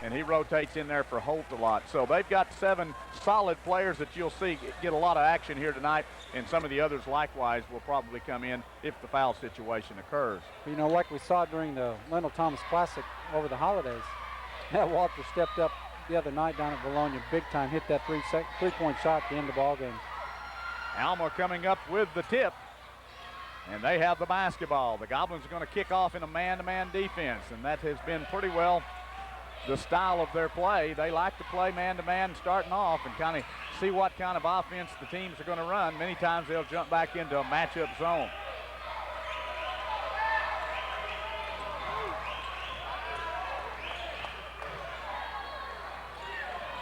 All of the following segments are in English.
and he rotates in there for Holt a lot. So they've got 7 solid players that you'll see get a lot of action here tonight, and some of the others likewise will probably come in if the foul situation occurs. You know, like we saw during the Lendl Thomas Classic over the holidays, Walter stepped up the other night down at Bologna big time, hit that three-point shot at the end of the ball game. Alma coming up with the tip, and they have the basketball. The Goblins are going to kick off in a man-to-man defense, and that has been pretty well the style of their play. They like to play man-to-man starting off and kind of see what kind of offense the teams are going to run. Many times they'll jump back into a matchup zone.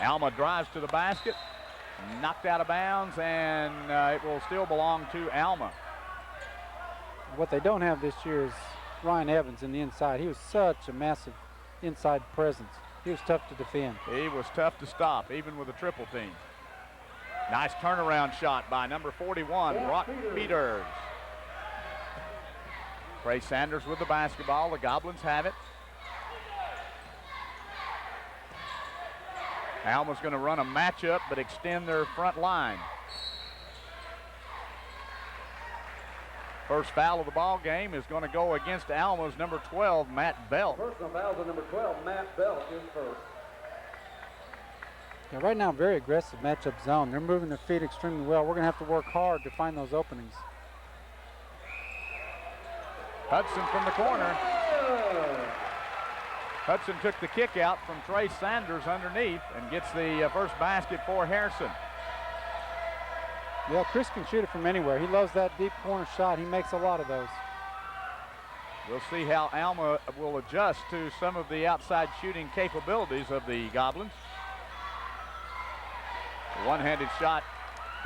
Alma drives to the basket, knocked out of bounds, and it will still belong to Alma. What they don't have this year is Ryan Evans in the inside. He was such a massive inside presence. He was tough to defend. He was tough to stop, even with a triple team. Nice turnaround shot by number 41, Brock Peters. Trey Sanders with the basketball. The Goblins have it. Alma's going to run a matchup but extend their front line. First foul of the ball game is going to go against Alma's number 12, Matt Belt. Personal foul to number 12, Matt Belt is first. Yeah, right now, very aggressive matchup zone. They're moving their feet extremely well. We're going to have to work hard to find those openings. Hudson from the corner. Hudson took the kick out from Trey Sanders underneath and gets the first basket for Harrison. Yeah, Chris can shoot it from anywhere. He loves that deep corner shot. He makes a lot of those. We'll see how Alma will adjust to some of the outside shooting capabilities of the Goblins. A one-handed shot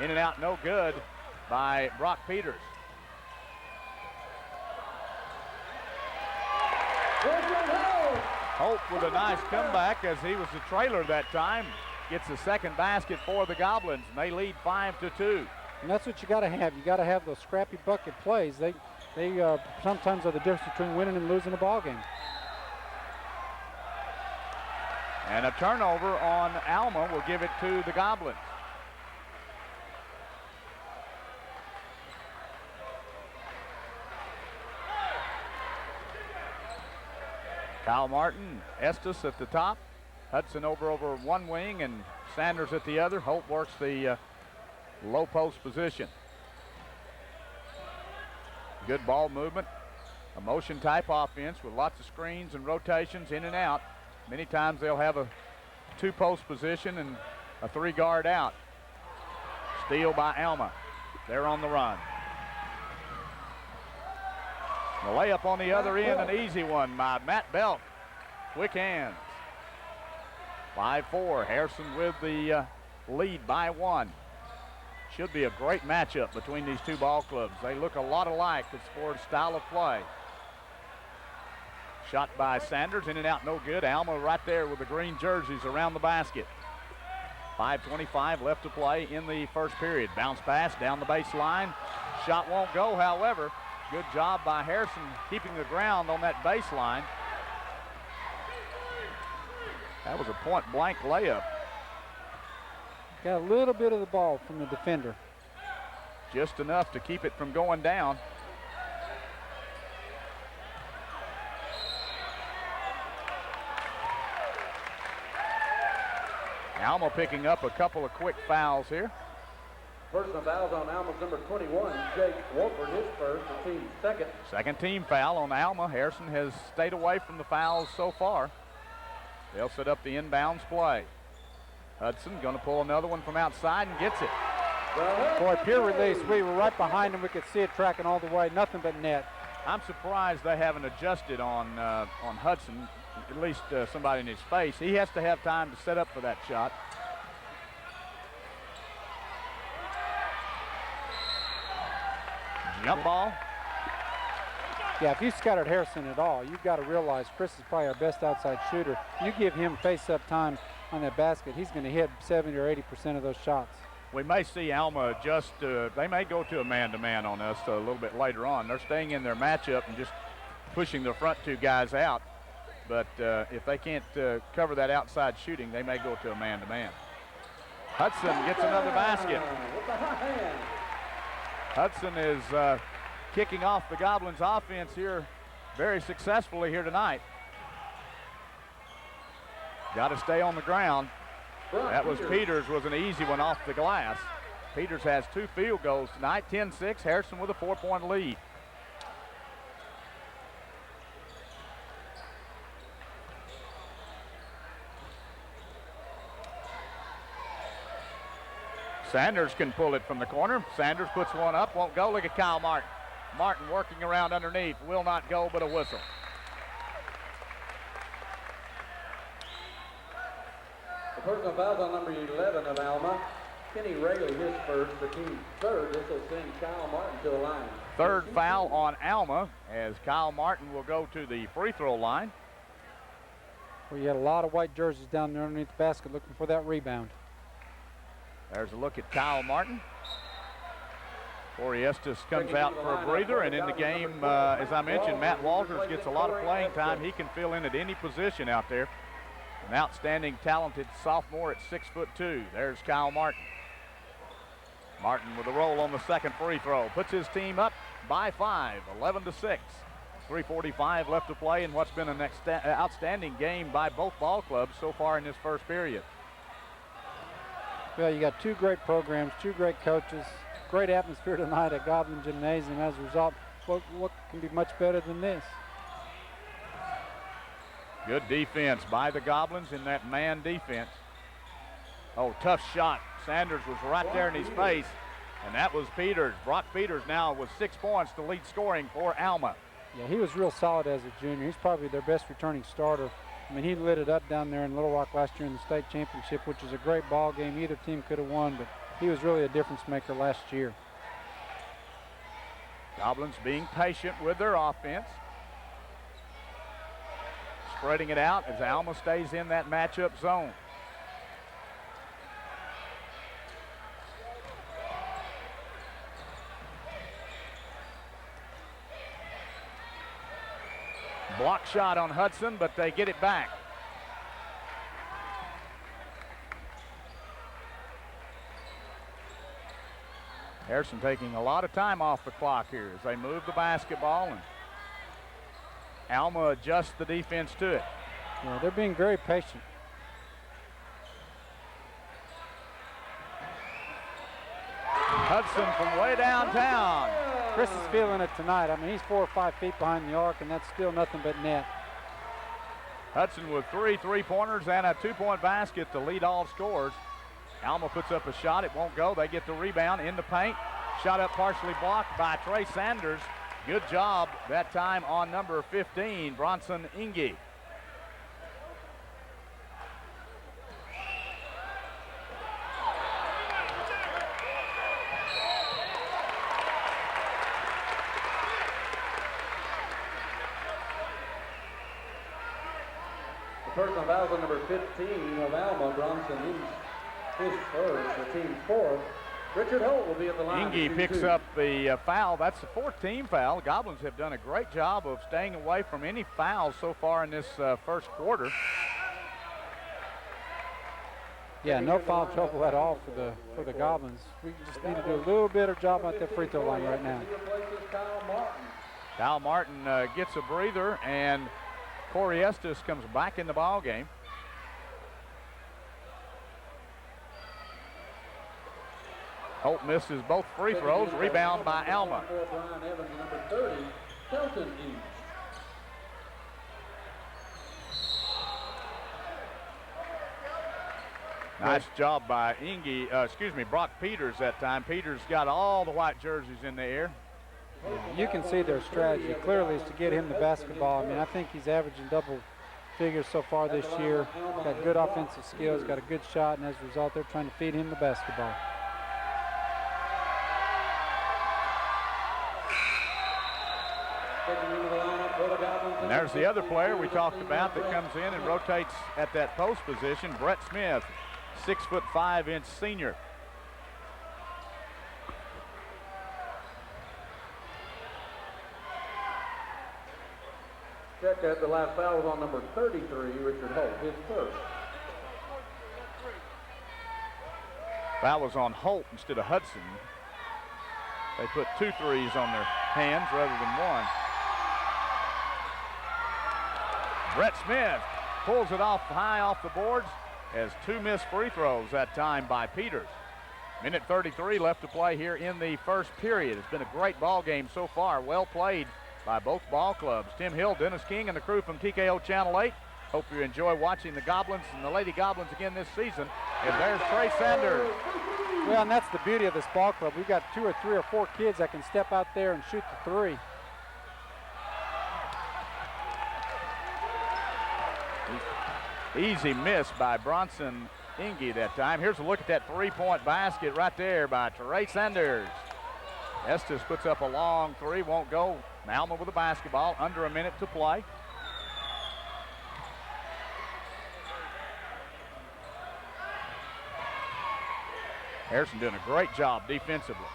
in and out, no good by Brock Peters. Holt with a nice comeback as he was the trailer that time. Gets the second basket for the Goblins, and they lead 5-2. And that's what you got to have. You got to have those scrappy bucket plays. They sometimes are the difference between winning and losing a ball game. And a turnover on Alma will give it to the Goblins. Kyle Martin, Estes at the top. Hudson over one wing and Sanders at the other. Holt works the low post position. Good ball movement. A motion type offense with lots of screens and rotations in and out. Many times they'll have a 2-post position and a 3-guard out. Steal by Alma. They're on the run. The layup on the other end, an easy one by Matt Belk. Quick hands. 5-4, Harrison with the lead by 1. Should be a great matchup between these two ball clubs. They look a lot alike as far as style of play. Shot by Sanders, in and out, no good. Alma right there with the green jerseys around the basket. 5:25 left to play in the first period. Bounce pass down the baseline. Shot won't go, however. Good job by Harrison keeping the ground on that baseline. That was a point-blank layup. Got a little bit of the ball from the defender. Just enough to keep it from going down. Alma picking up a couple of quick fouls here. Personal fouls on Alma's number 21, Jake Wolford, his first, the team's second. Second team foul on Alma. Harrison has stayed away from the fouls so far. They'll set up the inbounds play. Hudson going to pull another one from outside and gets it. Boy, pure release. We were right behind him. We could see it tracking all the way. Nothing but net. I'm surprised they haven't adjusted on Hudson, at least somebody in his face. He has to have time to set up for that shot. Jump ball. Yeah, if you scattered Harrison at all, you've got to realize Chris is probably our best outside shooter. You give him face-up time on that basket, he's going to hit 70 or 80% of those shots. We may see Alma adjust. They may go to a man-to-man on us a little bit later on. They're staying in their matchup and just pushing the front two guys out. but if they can't cover that outside shooting, they may go to a man-to-man. Hudson gets another basket. With the hot hand. Hudson is kicking off the Goblins offense here very successfully here tonight. Got to stay on the ground. That was Peters, was an easy one off the glass. Peters has 2 field goals tonight, 10-6. Harrison with a 4-point lead. Sanders can pull it from the corner. Sanders puts one up, won't go. Look at Kyle Martin. Martin working around underneath, will not go, but a whistle. The personal foul on number 11 of Alma. Kenny Rayleigh, his first, the team's third. This will send Kyle Martin to the line. Third foul on Alma as Kyle Martin will go to the free throw line. Well, you had a lot of white jerseys down there underneath the basket looking for that rebound. There's a look at Kyle Martin. Corey Estes comes out for a breather, and in the game, as I mentioned, Matt Walters gets a lot of playing time. He can fill in at any position out there. An outstanding, talented sophomore at 6'2". There's Kyle Martin. Martin with a roll on the second free throw. Puts his team up by 5, 11-6. 3:45 left to play in what's been an outstanding game by both ball clubs so far in this first period. Well, you got 2 great programs, 2 great coaches, great atmosphere tonight at Goblin Gymnasium. As a result, what can be much better than this? Good defense by the Goblins in that man defense. Oh, tough shot. Sanders was right there in his face, and that was Peters. Brock Peters now with 6 points to lead scoring for Alma. Yeah, he was real solid as a junior. He's probably their best returning starter. I mean, he lit it up down there in Little Rock last year in the state championship, which is a great ball game. Either team could have won, but he was really a difference maker last year. Goblins being patient with their offense. Spreading it out as Alma stays in that matchup zone. Block shot on Hudson, but they get it back. Harrison taking a lot of time off the clock here as they move the basketball, and Alma adjusts the defense to it. Yeah, they're being very patient. Hudson from way downtown. Chris is feeling it tonight. I mean, he's 4 or 5 feet behind the arc, and that's still nothing but net. Hudson with 3 3-pointers and a 2-point basket to lead all scorers. Alma puts up a shot. It won't go. They get the rebound in the paint. Shot up partially blocked by Trey Sanders. Good job that time on number 15, Bronson Inge. The personal foul on number 15 of Alma, Bronson Inge. His first, the team's fourth. Richard Holt will be at the line. Inge picks up the foul. That's the 14th foul. The Goblins have done a great job of staying away from any fouls so far in this first quarter. Yeah, no foul trouble at all for the Goblins. We just need to do a little better job at the free throw line right now. Kyle Martin gets a breather, and Corey Estes comes back in the ball game. Holt misses both free throws. Rebound by Alma. Nice job by Brock Peters that time. Peters got all the white jerseys in the air. You can see their strategy clearly is to get him the basketball. I mean, I think he's averaging double figures so far this year. Got good offensive skills, got a good shot, and as a result, they're trying to feed him the basketball. And there's the other player we talked about that comes in and rotates at that post position, Brett Smith, 6'5" senior. Brett correct that. The last foul was on number 33, Richard Holt, his first. Foul was on Holt instead of Hudson. They put 2 threes on their hands rather than one. Brett Smith pulls it off high off the boards, has 2 missed free throws that time by Peters. Minute 33 left to play here in the first period. It's been a great ball game so far. Well played by both ball clubs. Tim Hill, Dennis King, and the crew from TKO Channel 8. Hope you enjoy watching the Goblins and the Lady Goblins again this season. And there's Trey Sanders. Well, and that's the beauty of this ball club. We've got 2 or 3 or 4 kids that can step out there and shoot the 3. Easy miss by Bronson Inge that time. Here's a look at that 3-point basket right there by Trey Sanders. Estes puts up a long 3, won't go. Alma with the basketball, under a minute to play. Harrison doing a great job defensively.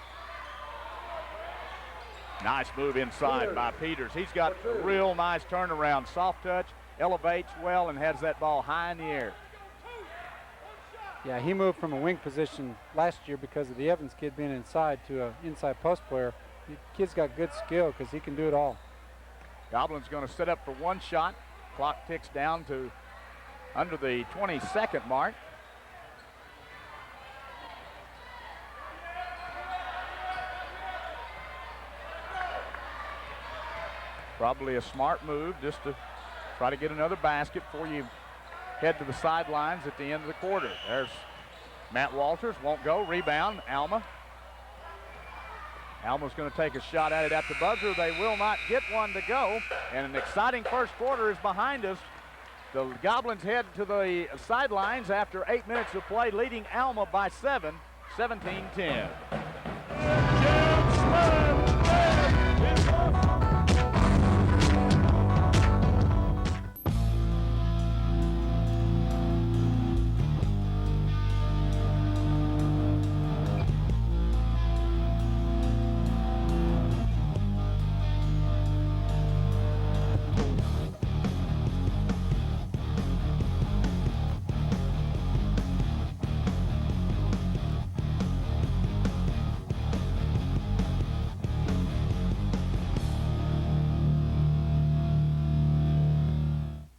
Nice move inside by Peters. He's got a real nice turnaround, soft touch, elevates well, and has that ball high in the air. Yeah, he moved from a wing position last year because of the Evans kid being inside to an inside post player. The kid's got good skill because he can do it all. Goblin's going to set up for 1 shot. Clock ticks down to under the 20-second mark. Probably a smart move just to try to get another basket before you head to the sidelines at the end of the quarter. There's Matt Walters, won't go. Rebound, Alma. Alma's going to take a shot at it at the buzzer. They will not get one to go. And an exciting first quarter is behind us. The Goblins head to the sidelines after 8 minutes of play, leading Alma by 7, 17-10.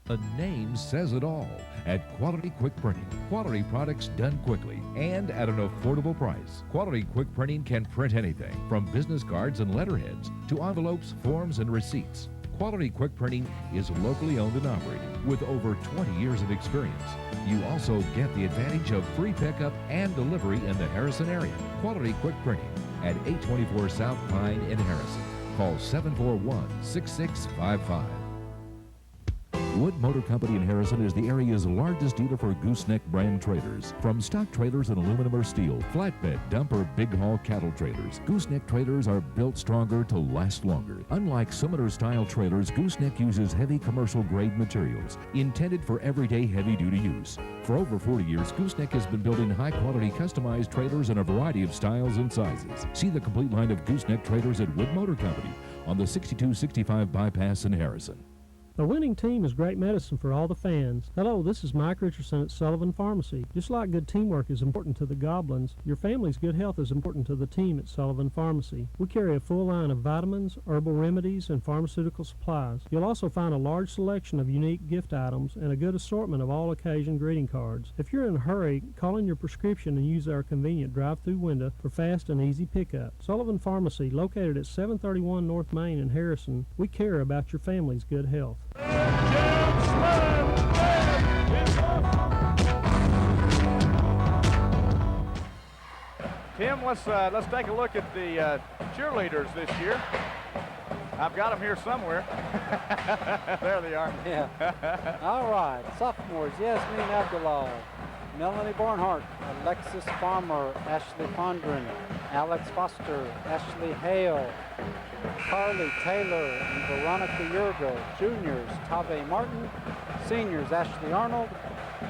The name says it all. At Quality Quick Printing, quality products done quickly and at an affordable price. Quality Quick Printing can print anything from business cards and letterheads to envelopes, forms, and receipts. Quality Quick Printing is locally owned and operated with over 20 years of experience. You also get the advantage of free pickup and delivery in the Harrison area. Quality Quick Printing at 824 South Pine in Harrison. Call 741-6655. Wood Motor Company in Harrison is the area's largest dealer for gooseneck brand trailers. From stock trailers in aluminum or steel, flatbed, dump, or big haul cattle trailers, gooseneck trailers are built stronger to last longer. Unlike similar style trailers, gooseneck uses heavy commercial grade materials intended for everyday heavy duty use. For over 40 years, Gooseneck has been building high quality customized trailers in a variety of styles and sizes. See the complete line of gooseneck trailers at Wood Motor Company on the 6265 bypass in Harrison. A winning team is great medicine for all the fans. Hello, this is Mike Richardson at Sullivan Pharmacy. Just like good teamwork is important to the Goblins, your family's good health is important to the team at Sullivan Pharmacy. We carry a full line of vitamins, herbal remedies, and pharmaceutical supplies. You'll also find a large selection of unique gift items and a good assortment of all-occasion greeting cards. If you're in a hurry, call in your prescription and use our convenient drive-through window for fast and easy pickup. Sullivan Pharmacy, located at 731 North Main in Harrison, we care about your family's good health. Tim, let's take a look at the cheerleaders this year. I've got them here somewhere. There they are. Yeah. All right. Sophomores, Yasmin Abdullah, Melanie Barnhart, Alexis Farmer, Ashley Fondren, Alex Foster, Ashley Hale, Carly Taylor, and Veronica Yurgo. Juniors, Tave Martin. Seniors, Ashley Arnold,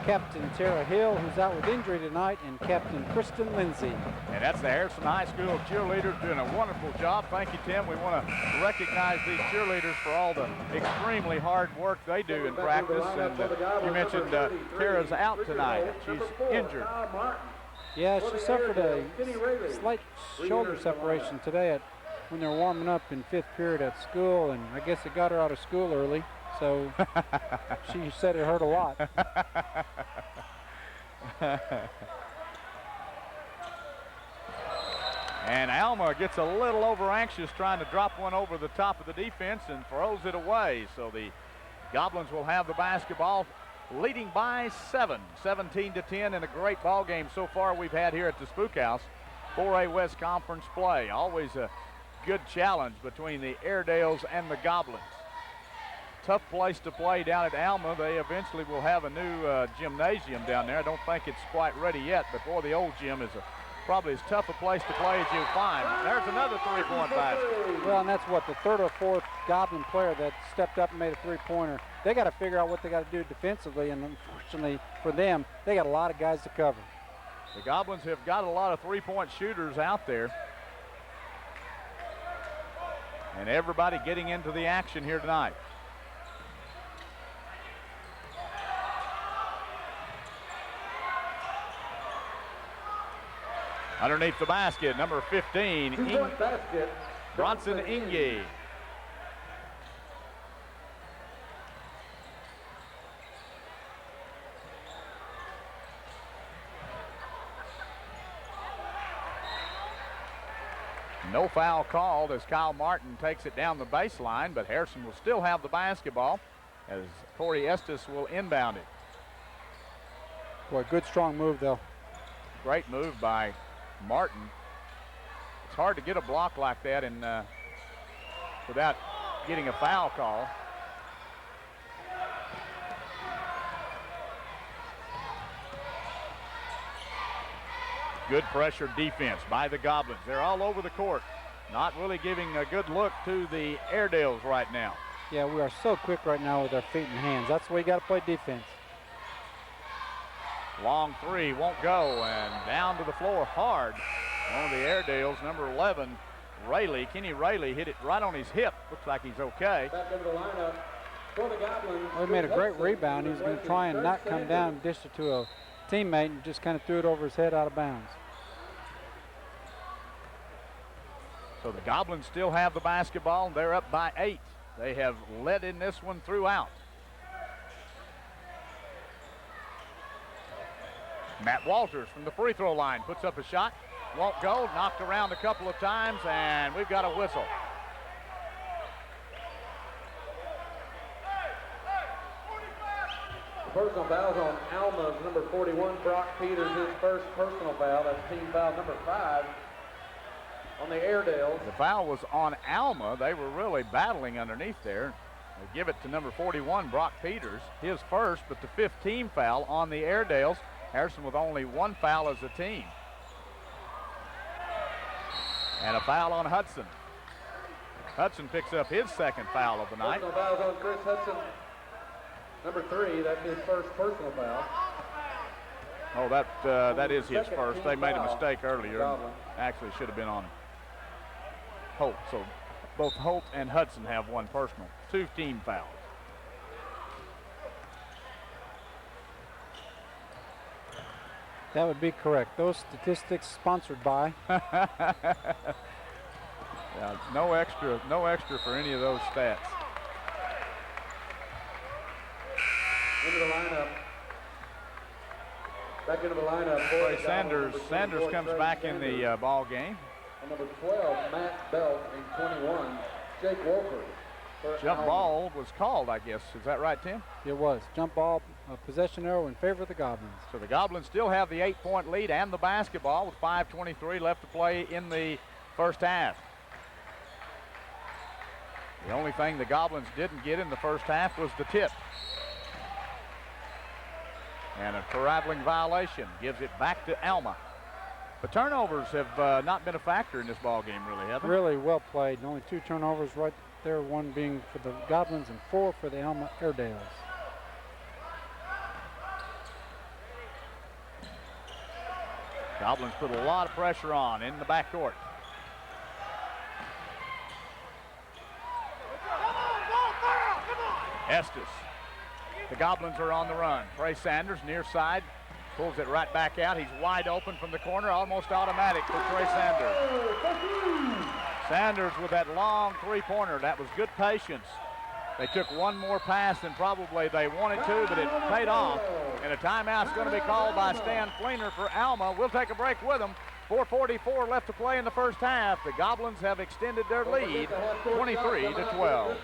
Captain Tara Hill, who's out with injury tonight, and Captain Kristen Lindsay. And that's the Harrison High School cheerleaders doing a wonderful job. Thank you, Tim. We want to recognize these cheerleaders for all the extremely hard work they do in practice. And you mentioned Tara's out tonight. She's injured. Yeah, she suffered a slight shoulder separation today when they were warming up in 5th period at school, and I guess it got her out of school early. So she said it hurt a lot. And Alma gets a little over anxious trying to drop one over the top of the defense and throws it away. So the Goblins will have the basketball, leading by 7, 17-10 in a great ball game so far we've had here at the Spook House. 4A West Conference play. Always a good challenge between the Airedales and the Goblins. Tough place to play down at Alma. They eventually will have a new gymnasium down there. I don't think it's quite ready yet, but boy, the old gym is probably as tough a place to play as you'll find. There's another three-point basket. Well, and that's what, the 3rd or 4th Goblin player that stepped up and made a three-pointer. They got to figure out what they got to do defensively, and unfortunately for them, they got a lot of guys to cover. The Goblins have got a lot of three-point shooters out there. And everybody getting into the action here tonight. Underneath the basket, number 15, Bronson Inge. No foul called as Kyle Martin takes it down the baseline, but Harrison will still have the basketball as Corey Estes will inbound it. Boy, good strong move though. Great move by Martin. It's hard to get a block like that and without getting a foul call. Good pressure defense by the Goblins. They're all over the court. Not really giving a good look to the Airedales right now. Yeah, we are so quick right now with our feet and hands. That's the way you got to play defense. Long three won't go, and down to the floor hard. One of the Airedales, number 11, Rayleigh. Kenny Rayleigh hit it right on his hip. Looks like he's okay. Back into the lineup for the Goblins. Well, he made a great rebound. He was going to try and not come down and dish it to a teammate and just kind of threw it over his head out of bounds. So the Goblins still have the basketball. They're up by 8. They have led in this one throughout. Matt Walters from the free throw line puts up a shot. Won't go, knocked around a couple of times, and we've got a whistle. Personal fouls on Alma's number 41, Brock Peters, his first personal foul. That's team foul number 5 on the Airedales. The foul was on Alma. They were really battling underneath there. They give it to number 41, Brock Peters, his first, but the 5th team foul on the Airedales. Harrison with only 1 foul as a team. And a foul on Hudson. Hudson picks up his 2nd foul of the night. Personal fouls on Chris Hudson, number 3. That's his first personal foul. Oh, that is his first. They made a mistake earlier. Actually, should have been on Holt. So both Holt and Hudson have 1 personal. 2 team fouls. That would be correct. Those statistics sponsored by. Yeah, no extra for any of those stats. Into the lineup. Back into the lineup. Trey Sanders comes back in the ball game. And number 12, Matt Belt, and 21, Jake Wolford. Jump ball was called, I guess. Is that right, Tim? It was. Jump ball, possession arrow in favor of the Goblins. So the Goblins still have the 8-point lead and the basketball with 5:23 left to play in the first half. The only thing the Goblins didn't get in the first half was the tip. And a traveling violation gives it back to Alma. The turnovers have not been a factor in this ball game, really, have they? Really well played. Only 2 turnovers right there, 1 being for the Goblins and 4 for the Alma Airedales. Goblins put a lot of pressure on in the backcourt. Estes. The Goblins are on the run. Trey Sanders near side. Pulls it right back out. He's wide open from the corner. Almost automatic for Trey Sanders. Sanders with that long three-pointer. That was good patience. They took one more pass than probably they wanted to, but it paid off. And a timeout's going to be called by Stan Fleener for Alma. We'll take a break with them. 4:44 left to play in the first half. The Goblins have extended their lead 23-12.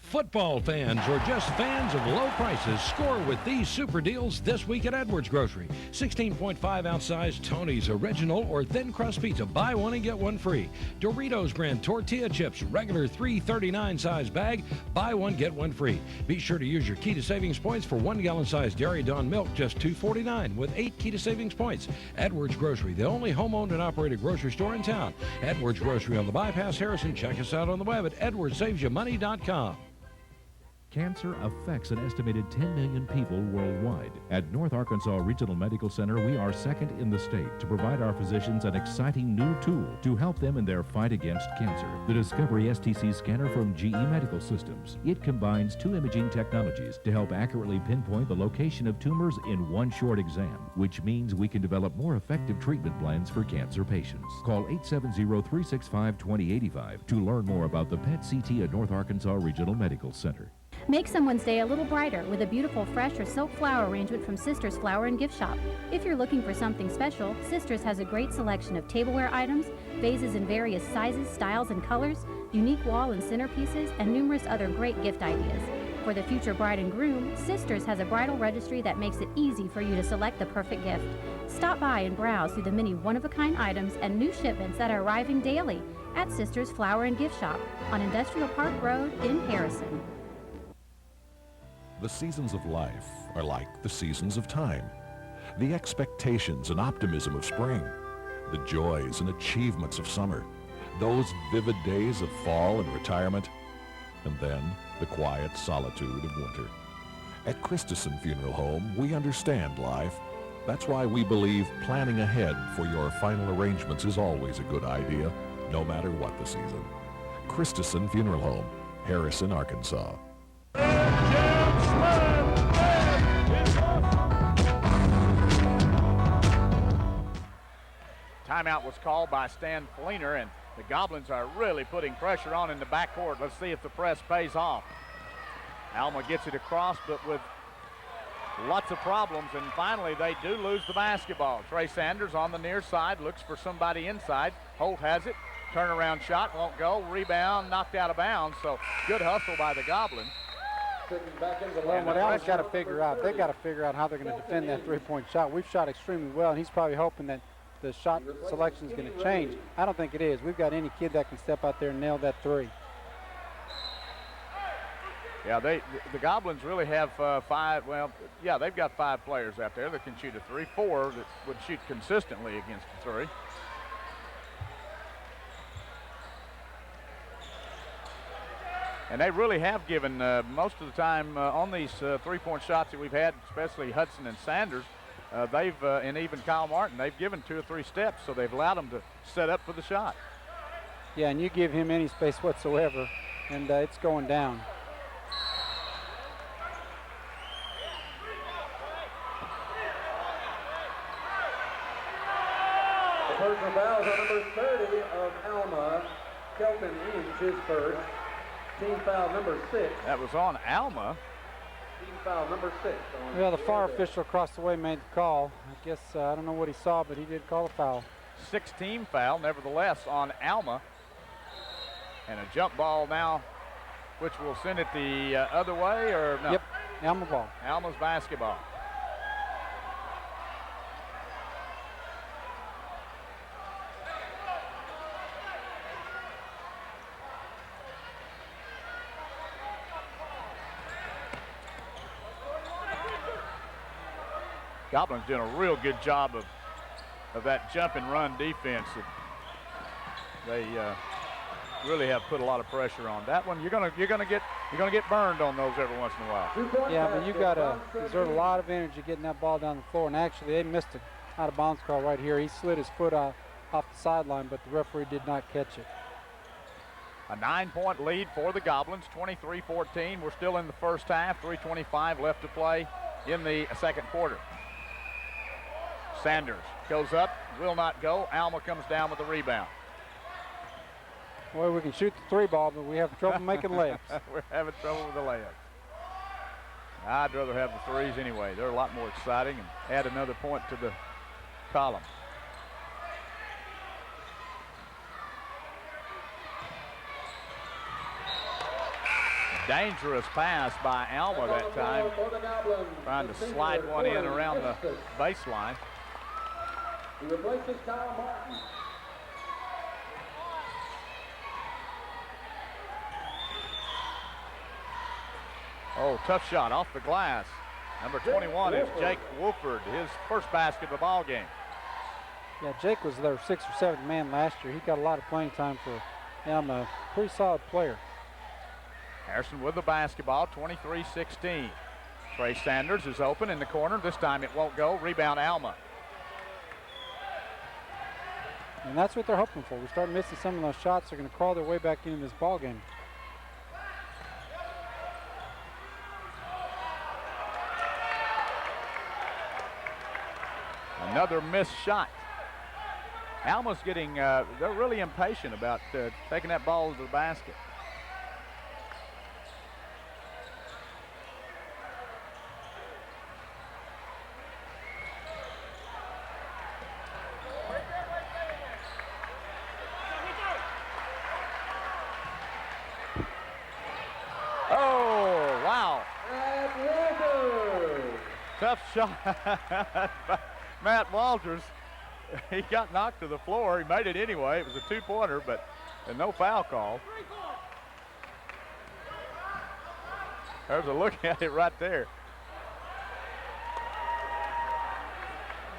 Football fans or just fans of low prices, score with these super deals this week at Edwards Grocery. 16.5-ounce size Tony's Original or Thin Crust Pizza. Buy one and get one free. Doritos brand tortilla chips, regular $3.39 size bag. Buy one, get one free. Be sure to use your Key to Savings points for 1 gallon size Dairy Dawn milk, just $2.49 with 8 Key to Savings points. Edwards Grocery, the only home-owned and operated grocery store in town. Edwards Grocery on the Bypass Harrison. Check us out on the web at edwardssavesyourmoney.com. Cancer affects an estimated 10 million people worldwide. At North Arkansas Regional Medical Center, we are second in the state to provide our physicians an exciting new tool to help them in their fight against cancer. The Discovery STC scanner from GE Medical Systems. It combines 2 imaging technologies to help accurately pinpoint the location of tumors in one short exam, which means we can develop more effective treatment plans for cancer patients. Call 870-365-2085 to learn more about the PET CT at North Arkansas Regional Medical Center. Make someone's day a little brighter with a beautiful fresh or silk flower arrangement from Sisters Flower and Gift Shop. If you're looking for something special, Sisters has a great selection of tableware items, vases in various sizes, styles, and colors, unique wall and centerpieces, and numerous other great gift ideas. For the future bride and groom, Sisters has a bridal registry that makes it easy for you to select the perfect gift. Stop by and browse through the many one-of-a-kind items and new shipments that are arriving daily at Sisters Flower and Gift Shop on Industrial Park Road in Harrison. The seasons of life are like the seasons of time. The expectations and optimism of spring. The joys and achievements of summer. Those vivid days of fall and retirement. And then the quiet solitude of winter. At Christensen Funeral Home, we understand life. That's why we believe planning ahead for your final arrangements is always a good idea, no matter what the season. Christensen Funeral Home, Harrison, Arkansas. Timeout was called by Stan Fleener, and the Goblins are really putting pressure on in the backcourt. Let's see if the press pays off. Alma gets it across, but with lots of problems, and finally they do lose the basketball. Trey Sanders on the near side, looks for somebody inside. Holt has it. Turnaround shot, won't go. Rebound, knocked out of bounds, so good hustle by the Goblins. Well, what Alma's got to figure out, they've got to figure out how they're going to defend that three-point shot. We've shot extremely well, and he's probably hoping that the shot selection is going to change. I don't think it is. We've got any kid that can step out there and nail that three. Yeah, the Goblins really have five. Well, yeah, they've got 5 players out there that can shoot a three, 4 that would shoot consistently against a three. And they really have given most of the time on these three-point shots that we've had, especially Hudson and Sanders, and even Kyle Martin, they've given 2 or 3 steps, so they've allowed them to set up for the shot. Yeah, and you give him any space whatsoever, and it's going down. The personal foul is on number 30 of Alma. Kelton Inch, his first. Team foul number 6. That was on Alma. Team foul number 6. Well, the far official across the way made the call. I guess, I don't know what he saw, but he did call a foul. 6-team foul, nevertheless, on Alma. And a jump ball now, which will send it the other way, or no? Yep, Alma ball. Alma's basketball. Goblins doing a real good job of that jump and run defense. They really have put a lot of pressure on. That one, you're gonna get burned on those every once in a while. Yeah, but you gotta exert a lot of energy getting that ball down the floor. And actually, they missed an out of bounds call right here. He slid his foot off the sideline, but the referee did not catch it. A 9-point lead for the Goblins, 23-14. We're still in the first half, 3:25 left to play in the second quarter. Sanders goes up, will not go. Alma comes down with the rebound. Well, we can shoot the three ball, but we have trouble making layups. We're having trouble with the layups. I'd rather have the threes anyway. They're a lot more exciting and add another point to the column. Dangerous pass by Alma that time, trying to slide one in around the baseline. He replaces Kyle Martin. Oh, tough shot off the glass. Number 21 is Jake Wolford, his first basket of the ball game. Yeah, Jake was their 6th or 7th man last year. He got a lot of playing time for Alma. Pretty solid player. Harrison with the basketball, 23-16. Trey Sanders is open in the corner. This time it won't go. Rebound Alma. And that's what they're hoping for. We start missing some of those shots. They're going to crawl their way back into this ball game. Another missed shot. Alma's getting, they're really impatient about taking that ball to the basket. Oh, wow. Tough shot. Matt Walters, he got knocked to the floor. He made it anyway. It was a two-pointer, but no foul call. There's a look at it right there.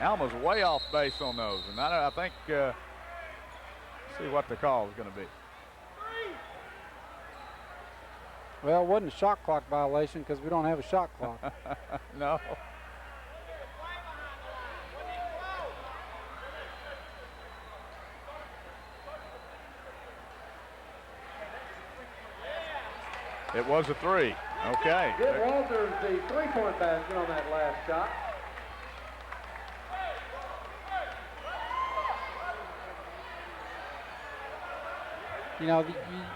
Alma's way off base on those, and I think, see what the call is going to be. Well, it wasn't a shot clock violation because we don't have a shot clock. No. It was a three. Okay. Give Walters the three-point basket on that last shot. You know,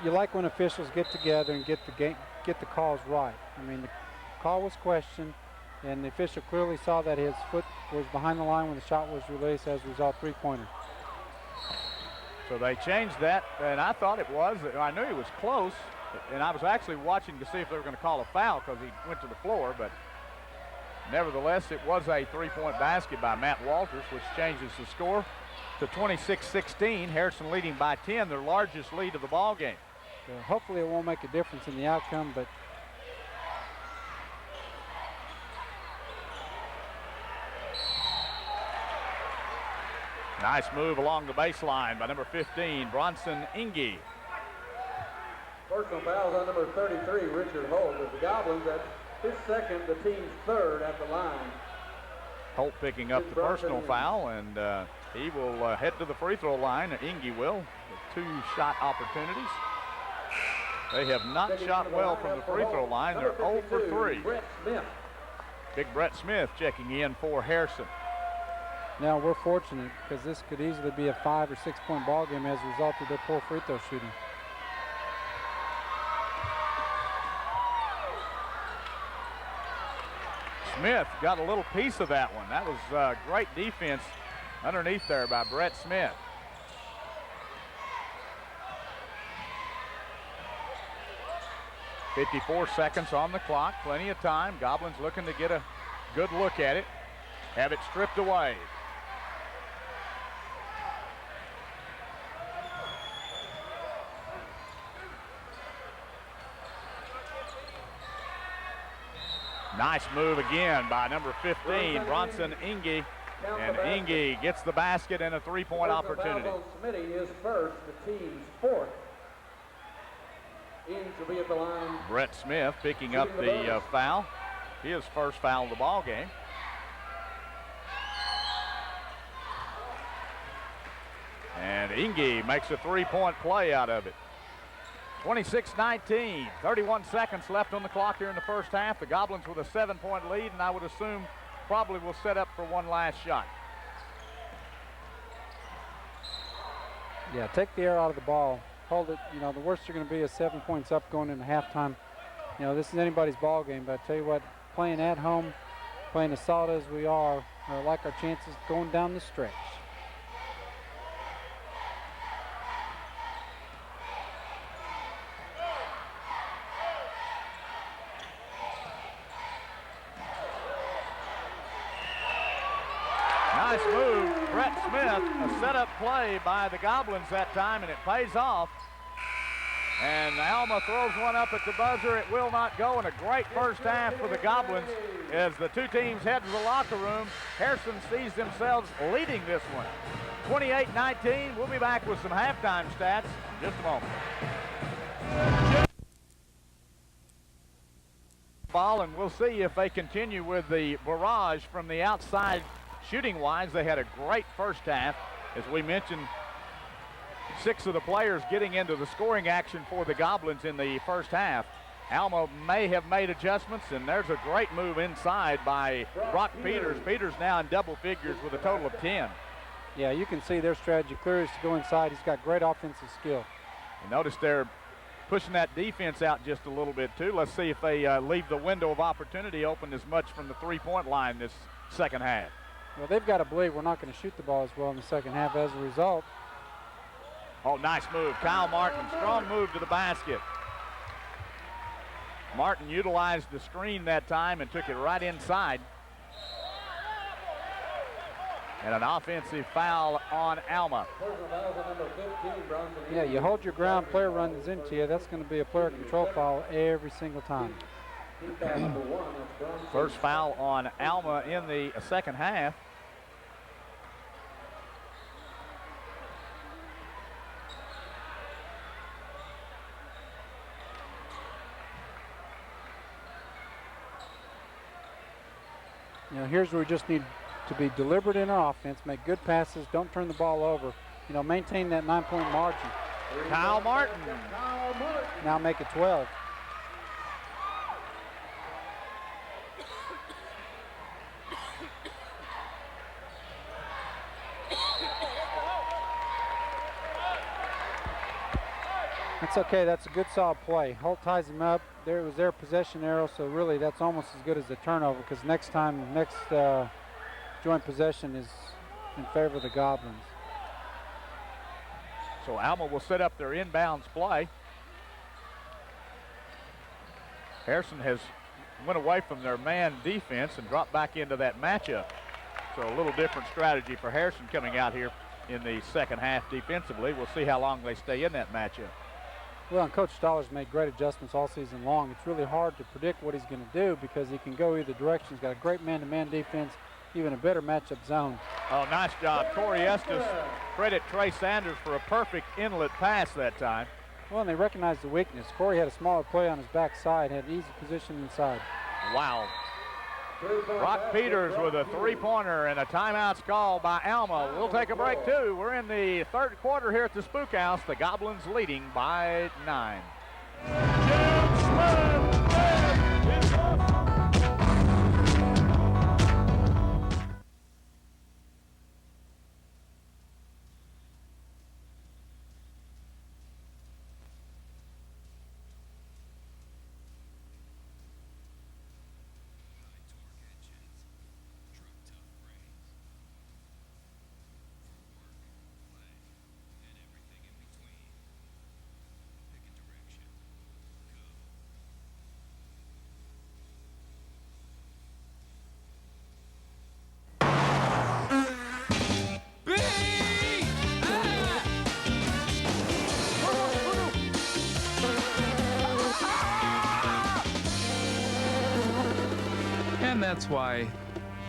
you like when officials get together and get the calls right. I mean, the call was questioned, and the official clearly saw that his foot was behind the line when the shot was released as a result, three-pointer. So they changed that, and I thought it was. I knew he was close, and I was actually watching to see if they were going to call a foul because he went to the floor, but nevertheless, it was a three-point basket by Matt Walters, which changes the score to 26-16. Harrison leading by 10, their largest lead of the ball game. So hopefully it won't make a difference in the outcome, but nice move along the baseline by number 15, Bronson Inge. Personal fouls on number 33, Richard Holt. With the Goblins, that's his second, the team's third at the line. Holt picking up the personal foul, and he will head to the free throw line. Inge will, with 2 shot opportunities. They have not shot well from the free throw line. They're 0 for 3. Brett Smith. Big Brett Smith checking in for Harrison. now we're fortunate because this could easily be a 5 or 6 point ball game as a result of their poor free throw shooting. Smith got a little piece of that one. That was great defense underneath there by Brett Smith. .54 seconds on the clock, plenty of time. Goblins looking to get a good look at it, have it stripped away. Nice move again by number 15, Bronson Inge. And Inge gets the basket and a three-point opportunity. Smitty is first, the team's fourth. Ings will be at the line. Brett Smith picking up the foul. His first foul of the ball game. And Inge makes a three-point play out of it. 26-19, 31 seconds left on the clock here in the first half. The Goblins with a 7-point lead, and I would assume probably will set up for one last shot. Yeah, take the air out of the ball. Hold it. You know, the worst you're going to be is 7 points up going into halftime. You know, this is anybody's ball game, but I tell you what, playing at home, playing as solid as we are, I like our chances going down the stretch. Nice move, Brett Smith. A setup play by the Goblins that time, and it pays off. And Alma throws one up at the buzzer. It will not go, and a great first half for the Goblins as the two teams head to the locker room. Harrison sees themselves leading this one. 28-19. We'll be back with some halftime stats in just a moment. Ball, and we'll see if they continue with the barrage from the outside. Shooting-wise, they had a great first half. As we mentioned, 6 of the players getting into the scoring action for the Goblins in the first half. Alma may have made adjustments, and there's a great move inside by Brock Peters. Peters now in double figures with a total of 10. Yeah, you can see their strategy clear is to go inside. He's got great offensive skill. You notice they're pushing that defense out just a little bit, too. Let's see if they leave the window of opportunity open as much from the three-point line this second half. Well, they've got to believe we're not going to shoot the ball as well in the second half as a result. Oh, nice move. Kyle Martin, strong move to the basket. Martin utilized the screen that time and took it right inside. And an offensive foul on Alma. Yeah, you hold your ground, player runs into you. That's going to be a player control foul every single time. First foul on Alma in the second half. You know, here's where we just need to be deliberate in our offense, make good passes, don't turn the ball over. You know, maintain that 9-point margin. Kyle Martin. Now make it 12. That's okay. That's a good solid play. Holt ties him up. There was their possession arrow, so really that's almost as good as a turnover because next joint possession is in favor of the Goblins. So Alma will set up their inbounds play. Harrison has went away from their man defense and dropped back into that matchup. So a little different strategy for Harrison coming out here in the second half defensively. We'll see how long they stay in that matchup. Well, and Coach Stoller's made great adjustments all season long. It's really hard to predict what he's going to do because he can go either direction. He's got a great man-to-man defense, even a better matchup zone. Oh, nice job. Torrey Estes, credit Trey Sanders for a perfect inlet pass that time. Well, and they recognized the weakness. Corey had a smaller play on his backside, had easy position inside. Wow. Brock Peters with a three-pointer and a timeout's called by Alma. We'll take a break, too. We're in the third quarter here at the Spook House. The Goblins leading by 9. And that's why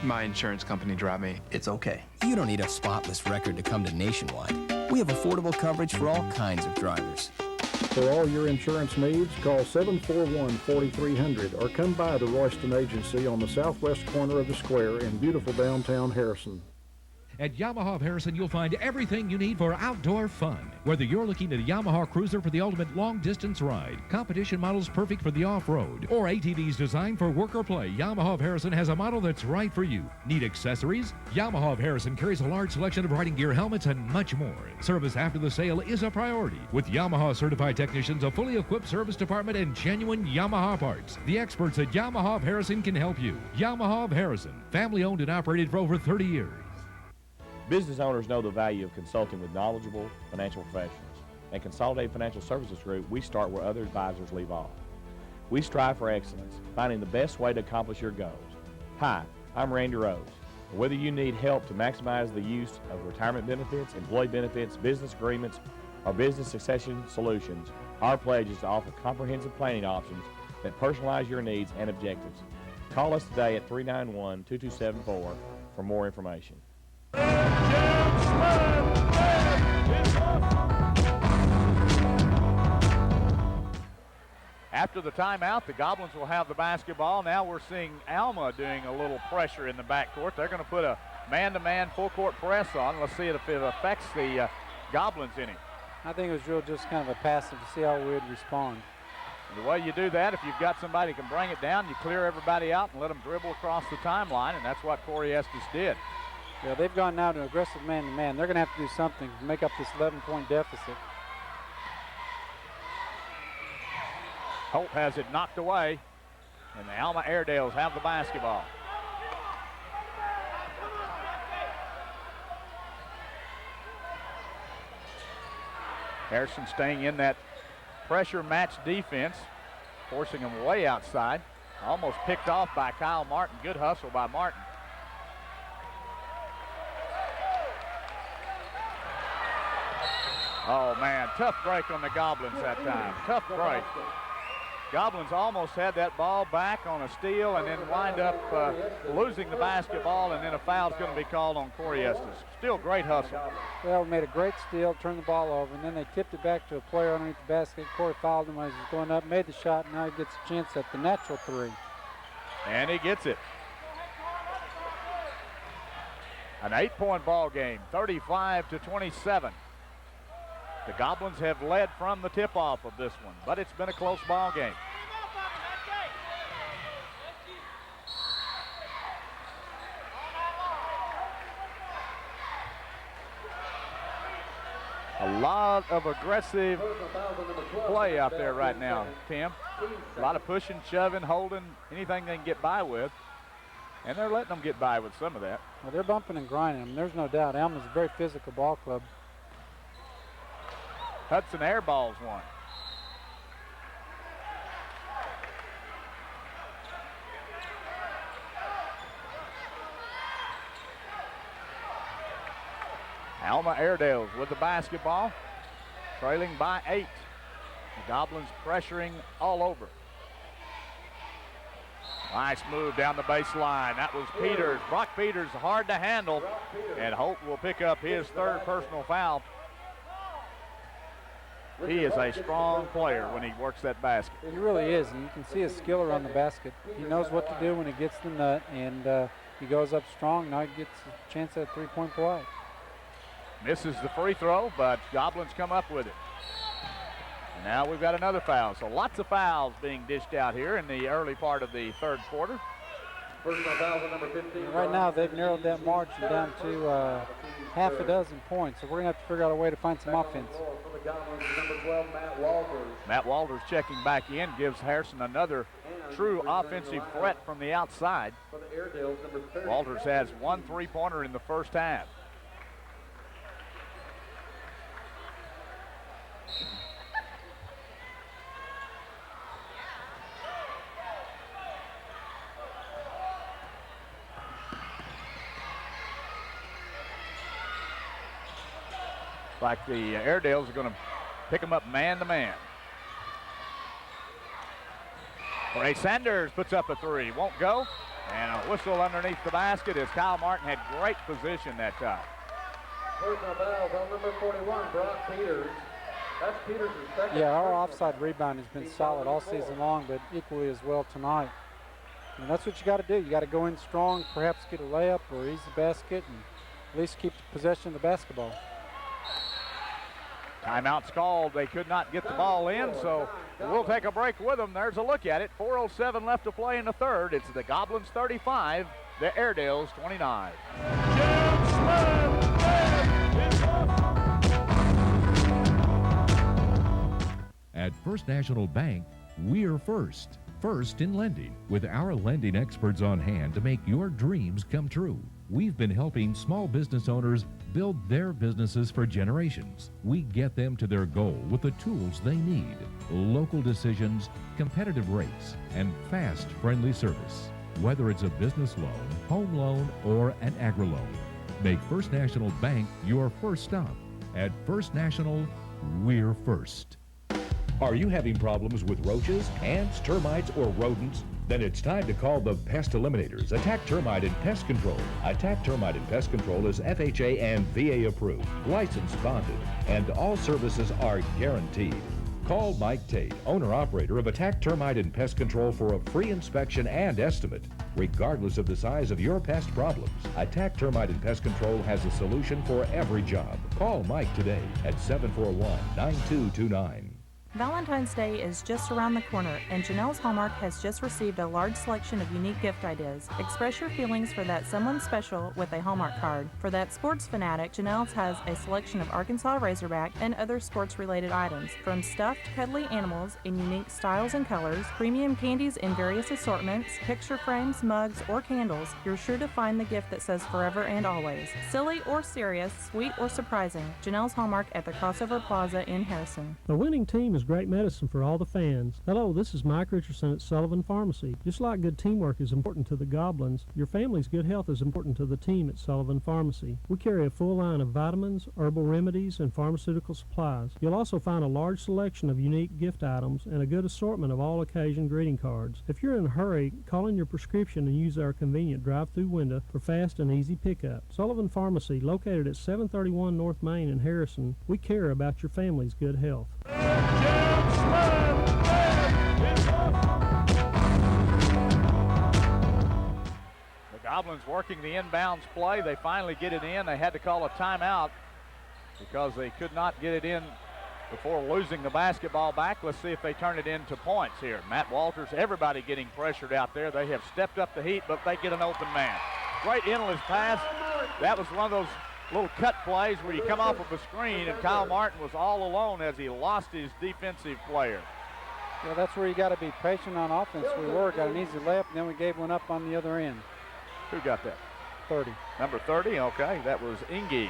my insurance company dropped me. It's okay. You don't need a spotless record to come to Nationwide. We have affordable coverage for all kinds of drivers. For all your insurance needs, call 741-4300 or come by the Royston Agency on the southwest corner of the square in beautiful downtown Harrison. At Yamaha of Harrison, you'll find everything you need for outdoor fun. Whether you're looking at a Yamaha Cruiser for the ultimate long-distance ride, competition models perfect for the off-road, or ATVs designed for work or play, Yamaha of Harrison has a model that's right for you. Need accessories? Yamaha of Harrison carries a large selection of riding gear, helmets, and much more. Service after the sale is a priority. With Yamaha certified technicians, a fully equipped service department, and genuine Yamaha parts, the experts at Yamaha of Harrison can help you. Yamaha of Harrison, family-owned and operated for over 30 years. Business owners know the value of consulting with knowledgeable financial professionals. At Consolidated Financial Services Group, we start where other advisors leave off. We strive for excellence, finding the best way to accomplish your goals. Hi, I'm Randy Rose. Whether you need help to maximize the use of retirement benefits, employee benefits, business agreements, or business succession solutions, our pledge is to offer comprehensive planning options that personalize your needs and objectives. Call us today at 391-2274 for more information. After the timeout, the Goblins will have the basketball. Now we're seeing Alma doing a little pressure in the backcourt. They're going to put a man-to-man full-court press on. Let's see if it affects the Goblins any. I think it was real just kind of a passive to see how we would respond. And the way you do that, if you've got somebody who can bring it down, you clear everybody out and let them dribble across the timeline, and that's what Corey Estes did. Yeah, they've gone now to aggressive man-to-man. They're going to have to do something to make up this 11-point deficit. Holt has it knocked away, and the Alma Airedales have the basketball. Harrison staying in that pressure match defense, forcing him way outside. Almost picked off by Kyle Martin. Good hustle by Martin. Oh, man, tough break on the Goblins that time. Tough break. Goblins almost had that ball back on a steal and then wind up losing the basketball, and then a foul's going to be called on Corey Estes. Still great hustle. Well, made a great steal, turned the ball over, and then they tipped it back to a player underneath the basket. Corey fouled him as he was going up, made the shot, and now he gets a chance at the natural three. And he gets it. An 8-point ball game, 35-27. The Goblins have led from the tip-off of this one, but it's been a close ball game. A lot of aggressive play out there right now, Tim. A lot of pushing, shoving, holding, anything they can get by with. And they're letting them get by with some of that. Well, they're bumping and grinding them. There's no doubt. Alma's a very physical ball club. Hudson airballs one. Alma Airedales with the basketball, trailing by 8. The Goblins pressuring all over. Nice move down the baseline. That was Peters. Brock Peters hard to handle, and Holt will pick up his 3rd personal foul. He is a strong player when he works that basket. He really is, and you can see his skill around the basket. He knows what to do when he gets the nut, and he goes up strong. Now he gets a chance at a 3-point play. Misses the free throw, but Goblins come up with it. And now we've got another foul. So lots of fouls being dished out here in the early part of the 3rd quarter. Personal foul number 15. Right now they've narrowed that margin down to half a dozen points. So we're going to have to figure out a way to find some offense. For the Goblins, number 12, Matt Walters. Matt Walters checking back in, gives Harrison another true offensive threat from the outside. For the Airedales, number 30. Walters has 1 3-pointer in the first half. Like the Airedales are going to pick them up man-to-man. Ray Sanders puts up a 3. Won't go. And a whistle underneath the basket as Kyle Martin had great position that time. Personal foul on number 41, Brock Peters. That's Peters' second. Yeah, our offside rebound has been solid all season long, but equally as well tonight. And that's what you got to do. You got to go in strong, perhaps get a layup or easy basket, and at least keep possession of the basketball. Timeout's called. They could not get the ball in, so we'll take a break with them. There's a look at it. 4:07 left to play in the third. It's the Goblins 35, the Airedales 29. At First National Bank, we're first. First in lending, with our lending experts on hand to make your dreams come true. We've been helping small business owners build their businesses for generations. We get them to their goal with the tools they need: local decisions, competitive rates, and fast, friendly service. Whether it's a business loan, home loan, or an agri loan, make First National Bank your first stop. At First National, we're first. Are you having problems with roaches, ants, termites, or rodents? Then it's time to call the Pest Eliminators, Attack Termite and Pest Control. Attack Termite and Pest Control is FHA and VA approved, licensed, bonded, and all services are guaranteed. Call Mike Tate, owner-operator of Attack Termite and Pest Control, for a free inspection and estimate. Regardless of the size of your pest problems, Attack Termite and Pest Control has a solution for every job. Call Mike today at 741-9229. Valentine's Day is just around the corner, and Janelle's Hallmark has just received a large selection of unique gift ideas. Express your feelings for that someone special with a Hallmark card. For that sports fanatic, Janelle's has a selection of Arkansas Razorback and other sports-related items, from stuffed, cuddly animals in unique styles and colors, premium candies in various assortments, picture frames, mugs, or candles. You're sure to find the gift that says forever and always. Silly or serious, sweet or surprising, Janelle's Hallmark at the Crossover Plaza in Harrison. A winning team is great medicine for all the fans. Hello, this is Mike Richardson at Sullivan Pharmacy. Just like good teamwork is important to the Goblins, your family's good health is important to the team at Sullivan Pharmacy. We carry a full line of vitamins, herbal remedies, and pharmaceutical supplies. You'll also find a large selection of unique gift items and a good assortment of all occasion greeting cards. If you're in a hurry, call in your prescription and use our convenient drive-through window for fast and easy pickup. Sullivan Pharmacy, located at 731 North Main in Harrison, we care about your family's good health. The Goblins working the inbounds play. They finally get it in. They had to call a timeout because they could not get it in before losing the basketball back. Let's see if they turn it into points here. Matt Walters, everybody getting pressured out there. They have stepped up the heat, but they get an open man. Great endless pass. That was one of those little cut plays where you come off of a screen, and Kyle Martin was all alone as he lost his defensive player. Yeah, that's where you got to be patient on offense. We got an easy layup, and then we gave one up on the other end. Who got that? 30. Number 30, okay, that was Inge.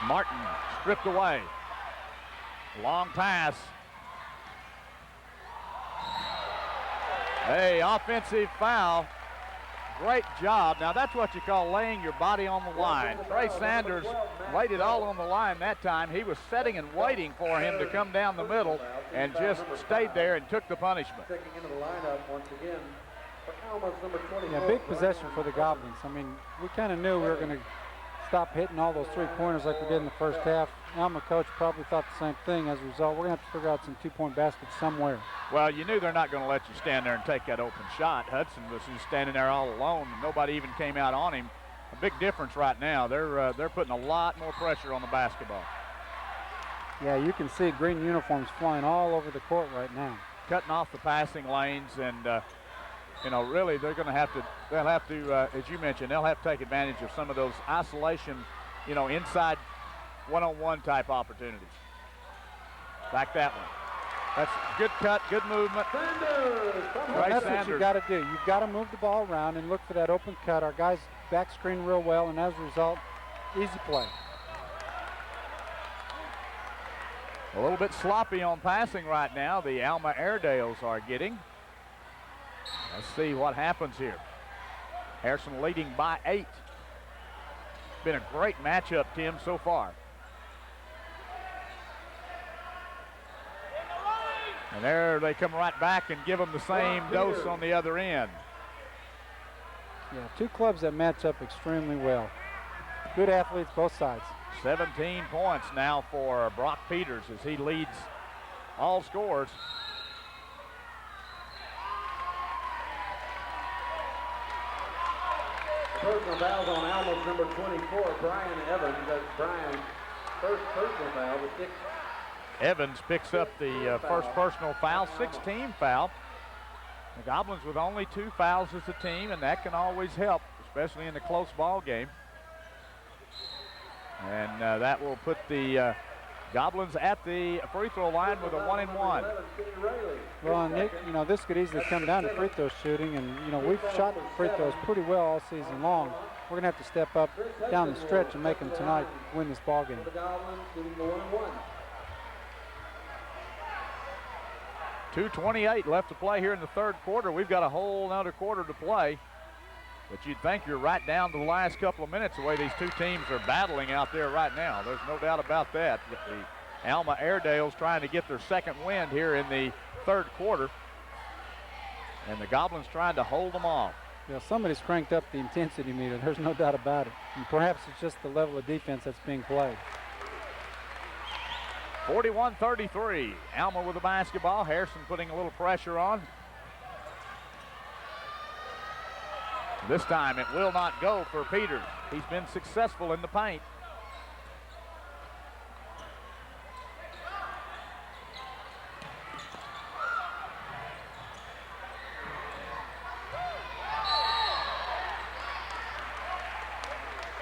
Martin stripped away. Long pass. Hey, offensive foul. Great job. Now that's what you call laying your body on the line. Trey Sanders laid it all on the line that time. He was setting and waiting for him to come down the middle and just stayed there and took the punishment. Checking into the lineup once again for Alma's number 24. Yeah, big possession for the Goblins. I mean, we kind of knew we were going to stop hitting all those three-pointers like we did in the first half. Alma coach probably thought the same thing. As a result, we're going to have to figure out some two-point baskets somewhere. Well, you knew they're not going to let you stand there and take that open shot. Hudson was just standing there all alone. Nobody even came out on him. A big difference right now. They're putting a lot more pressure on the basketball. Yeah, you can see green uniforms flying all over the court right now. Cutting off the passing lanes, and you know, really they'll have to, as you mentioned, they'll have to take advantage of some of those isolation, you know, inside one-on-one type opportunities. Like that one. That's good cut, good movement. That's what you got to do. You've got to move the ball around and look for that open cut. Our guys back screen real well, and as a result, easy play. A little bit sloppy on passing right now. The Alma Airedales are getting. Let's see what happens here. Harrison leading by 8. Been a great matchup, Tim, so far. And there they come right back and give them the same dose on the other end. Yeah, two clubs that match up extremely well. Good athletes, both sides. 17 points now for Brock Peters as he leads all scores. Personal fouls on Alma's number 24, Brian Evans. That's Brian's first personal foul, the sixth. Evans picks up the first personal foul, 16 foul. The Goblins with only 2 fouls as a team, and that can always help, especially in a close ball game. And that will put the Goblins at the free throw line with a 1-and-1. Well, and Nick, you know, this could easily come down to free throw shooting, and you know, we've shot free throws pretty well all season long. We're gonna have to step up down the stretch and make them tonight win this ball game. 2:28 left to play here in the third quarter. We've got a whole another quarter to play. But you'd think you're right down to the last couple of minutes the way these two teams are battling out there right now. There's no doubt about that. But the Alma Airedale's trying to get their second win here in the third quarter. And the Goblins trying to hold them off. Yeah, somebody's cranked up the intensity meter. There's no doubt about it. And perhaps it's just the level of defense that's being played. 41-33. Alma with the basketball. Harrison putting a little pressure on. This time it will not go for Peters. He's been successful in the paint.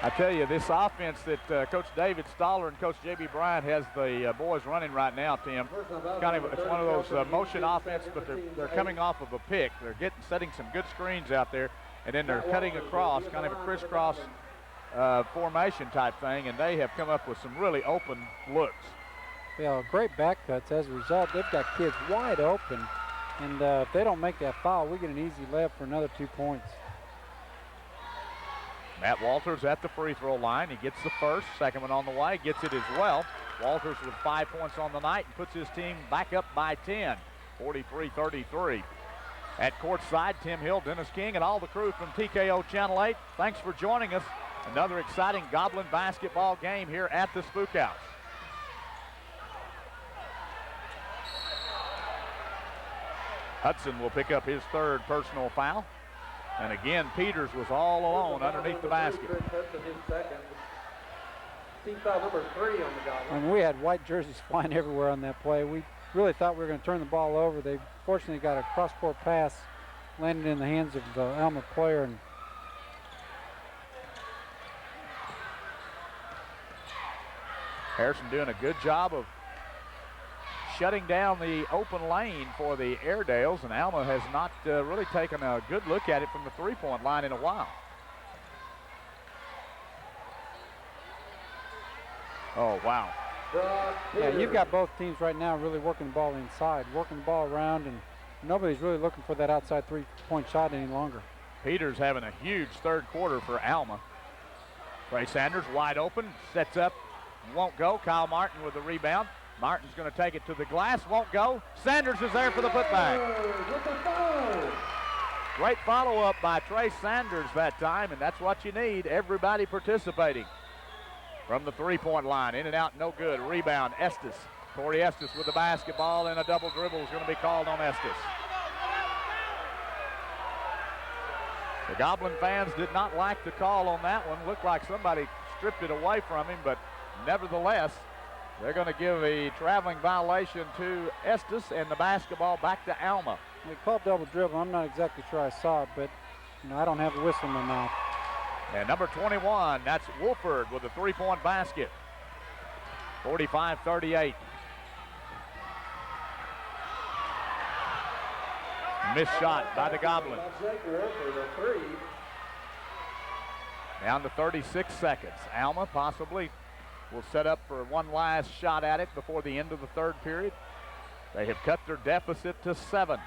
I tell you, this offense that Coach David Stoller and Coach J.B. Bryant has the boys running right now, Tim, it's one of those motion offense, but they're coming off of a pick. They're setting some good screens out there. And then they're cutting across, kind of a crisscross formation type thing, and they have come up with some really open looks. Yeah, great back cuts. As a result, they've got kids wide open, and if they don't make that foul, we get an easy layup for another 2 points. Matt Walters at the free throw line. He gets the first, second one on the way, gets it as well. Walters with 5 points on the night and puts his team back up by 10, 43-33. At courtside, Tim Hill, Dennis King, and all the crew from TKO Channel 8. Thanks for joining us. Another exciting Goblin basketball game here at the Spook House. Hudson will pick up his third personal foul. And again, Peters was all alone underneath the basket. Team foul number 3 on the Goblins. And we had white jerseys flying everywhere on that play. We really thought we were going to turn the ball over. They fortunately got a cross-court pass, landed in the hands of the Alma player. And Harrison doing a good job of shutting down the open lane for the Airedales, and Alma has not really taken a good look at it from the three-point line in a while. Oh, wow. Yeah, you've got both teams right now really working the ball inside, working the ball around, and nobody's really looking for that outside three-point shot any longer. Peters having a huge third quarter for Alma. Trey Sanders wide open, sets up, won't go. Kyle Martin with the rebound. Martin's going to take it to the glass, won't go. Sanders is there for the putback. Great follow-up by Trey Sanders that time, and that's what you need, everybody participating. From the three-point line, in and out, no good. Rebound, Estes. Corey Estes with the basketball, and a double dribble is going to be called on Estes. The Goblin fans did not like the call on that one. Looked like somebody stripped it away from him, but nevertheless, they're going to give a traveling violation to Estes and the basketball back to Alma. They called double dribble. I'm not exactly sure I saw it, but you know, I don't have a whistle in my mouth. And number 21, that's Wolford with a three-point basket. 45-38. Missed shot by the Goblins. Down to 36 seconds. Alma possibly will set up for one last shot at it before the end of the third period. They have cut their deficit to 7.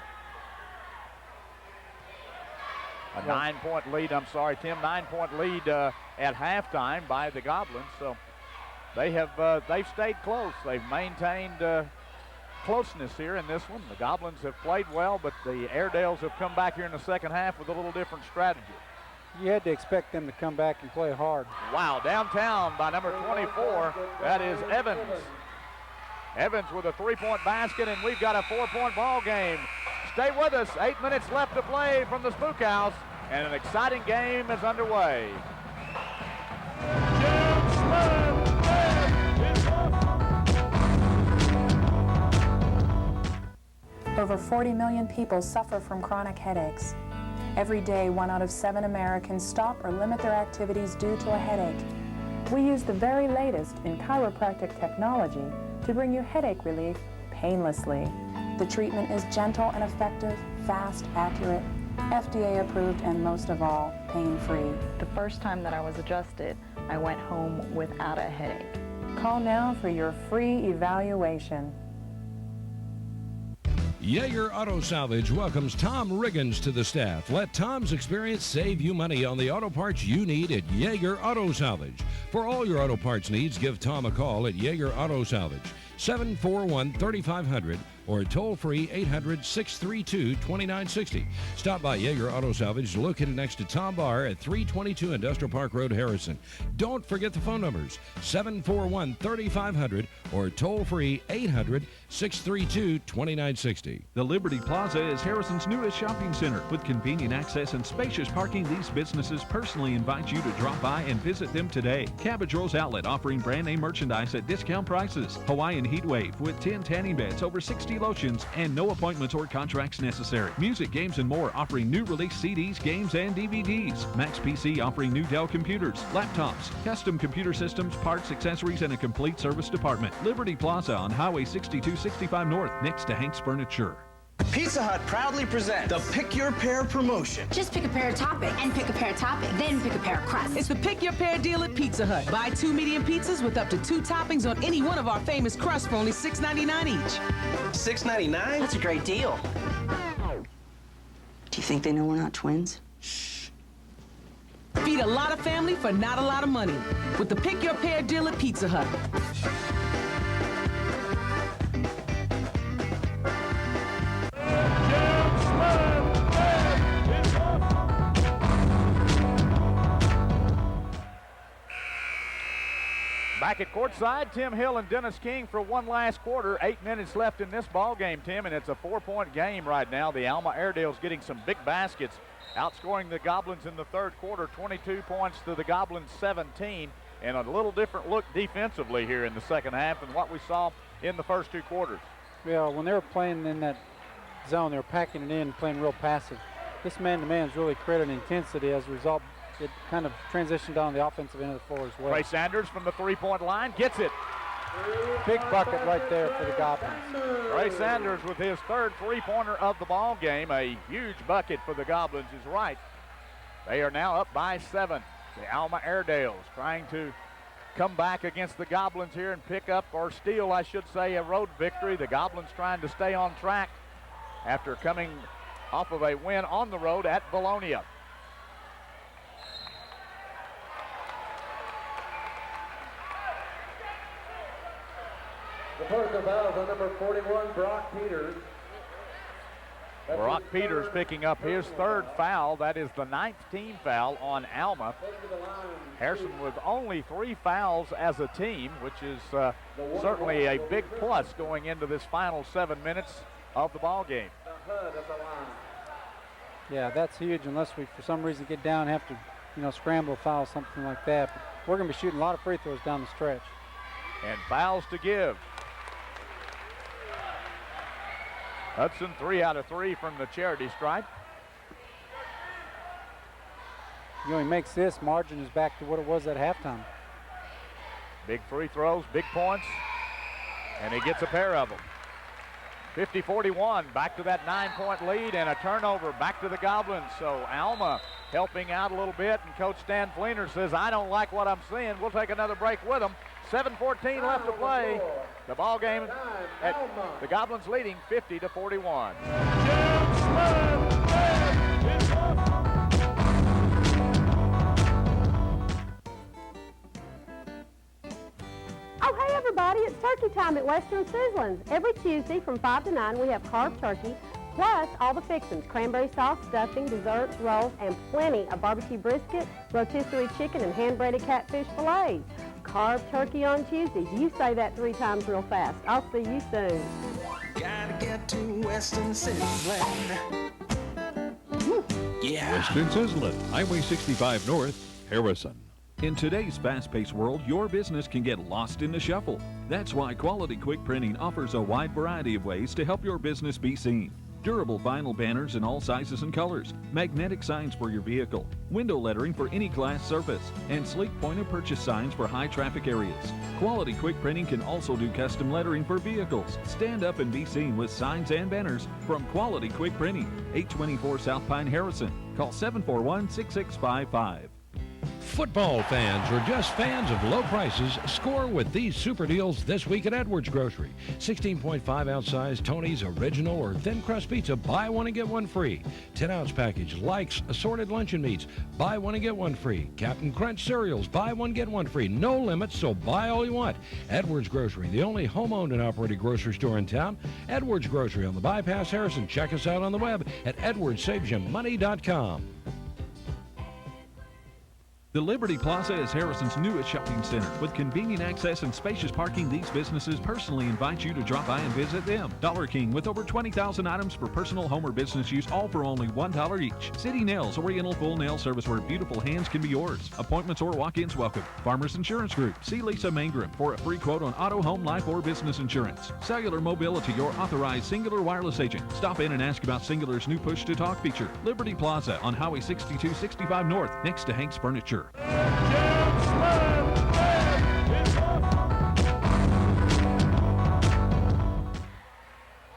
A 9-point lead, I'm sorry, Tim, 9-point lead at halftime by the Goblins. So they've stayed close. They've maintained closeness here in this one. The Goblins have played well, but the Airedales have come back here in the second half with a little different strategy. You had to expect them to come back and play hard. Wow, downtown by number 24, that is Evans. Evans with a three-point basket, and we've got a four-point ball game. Stay with us, 8 minutes left to play from the Spook House, and an exciting game is underway. Over 40 million people suffer from chronic headaches. Every day, 1 out of 7 Americans stop or limit their activities due to a headache. We use the very latest in chiropractic technology to bring you headache relief painlessly. The treatment is gentle and effective, fast, accurate, FDA approved, and most of all, pain-free. The first time that I was adjusted, I went home without a headache. Call now for your free evaluation. Yeager Auto Salvage welcomes Tom Riggins to the staff. Let Tom's experience save you money on the auto parts you need at Yeager Auto Salvage. For all your auto parts needs, give Tom a call at Yeager Auto Salvage, 741-3500, or toll-free 800-632-2960. Stop by Yeager Auto Salvage, located next to Tom Bar at 322 Industrial Park Road, Harrison. Don't forget the phone numbers, 741-3500 or toll-free 800-632-2960. The Liberty Plaza is Harrison's newest shopping center. With convenient access and spacious parking, these businesses personally invite you to drop by and visit them today. Cabbage Rolls Outlet offering brand name merchandise at discount prices. Hawaiian Heat Wave with 10 tanning beds, over 60 lotions, and no appointments or contracts necessary. Music, games, and more offering new release CDs, games, and DVDs. Max PC offering new Dell computers, laptops, custom computer systems, parts, accessories, and a complete service department. Liberty Plaza on Highway 6265 North, next to Hank's Furniture. Pizza Hut proudly presents the Pick Your Pair promotion. Just pick a pair of topping and pick a pair of topping, then pick a pair of crust. It's the Pick Your Pair deal at Pizza Hut. Buy 2 medium pizzas with up to 2 toppings on any one of our famous crusts for only $6.99 each. $6.99? That's a great deal. Do you think they know we're not twins? Shh. Feed a lot of family for not a lot of money with the Pick Your Pair deal at Pizza Hut. Back at courtside, Tim Hill and Dennis King for one last quarter. 8 minutes left in this ball game, Tim, and it's a 4-point game right now. The Alma Airedale's getting some big baskets, outscoring the Goblins in the third quarter, 22 points to the Goblins 17, and a little different look defensively here in the second half than what we saw in the first 2 quarters. Yeah, when they were playing in that zone, they were packing it in, playing real passive. This man-to-man is really creating intensity. As a result, it kind of transitioned on the offensive end of the floor as well. Trey Sanders from the three-point line gets it. Big bucket right there for the Goblins. Trey Sanders with his third three-pointer of the ball game. A huge bucket for the Goblins is right. They are now up by 7. The Alma Airedales trying to come back against the Goblins here and pick up, or steal, I should say, a road victory. The Goblins trying to stay on track after coming off of a win on the road at Bologna. The personal foul is on number 41, Brock Peters. Brock Peters picking up his third foul. That is the 9th team foul on Alma. Harrison with only 3 fouls as a team, which is certainly a big plus going into this final 7 minutes of the ball game. Yeah, that's huge unless we, for some reason, get down and have to, scramble foul, something like that. But we're going to be shooting a lot of free throws down the stretch. And fouls to give. Hudson 3 out of 3 from the charity stripe. He makes this, margin is back to what it was at halftime. Big free throws, big points, and he gets a pair of them. 50-41, back to that 9-point lead, and a turnover back to the Goblins. So Alma helping out a little bit, and Coach Stan Fleener says, I don't like what I'm seeing. We'll take another break with them. 7:14 left to play. The ball game at the Goblins leading 50-41. Oh, hey everybody, it's turkey time at Western Sizzlins. Every Tuesday from 5 to 9 we have carved turkey, Plus, all the fixings, cranberry sauce, stuffing, desserts, rolls, and plenty of barbecue brisket, rotisserie chicken, and hand-breaded catfish fillets. Carved turkey on Tuesdays. You say that 3 times real fast. I'll see you soon. Gotta get to Western Sizzlin'. Yeah. Western Sizzlin', Highway 65 North, Harrison. In today's fast-paced world, your business can get lost in the shuffle. That's why Quality Quick Printing offers a wide variety of ways to help your business be seen. Durable vinyl banners in all sizes and colors, magnetic signs for your vehicle, window lettering for any glass surface, and sleek point-of-purchase signs for high-traffic areas. Quality Quick Printing can also do custom lettering for vehicles. Stand up and be seen with signs and banners from Quality Quick Printing, 824 South Pine, Harrison. Call 741-6655. Football fans or just fans of low prices, score with these super deals this week at Edwards Grocery. 16.5-ounce size Tony's Original or Thin Crust Pizza, buy one and get one free. 10-ounce package Likes assorted luncheon meats, buy one and get one free. Captain Crunch cereals, buy one, get one free. No limits, so buy all you want. Edwards Grocery, the only home-owned and operated grocery store in town. Edwards Grocery on the Bypass Harrison. Check us out on the web at edwardsavesyoumoney.com. The Liberty Plaza is Harrison's newest shopping center. With convenient access and spacious parking, these businesses personally invite you to drop by and visit them. Dollar King, with over 20,000 items for personal, home, or business use, all for only $1 each. City Nails, Oriental full nail service where beautiful hands can be yours. Appointments or walk-ins welcome. Farmers Insurance Group. See Lisa Mangrum for a free quote on auto, home, life, or business insurance. Cellular Mobility, your authorized Singular wireless agent. Stop in and ask about Singular's new push-to-talk feature. Liberty Plaza on Highway 6265 North, next to Hank's Furniture.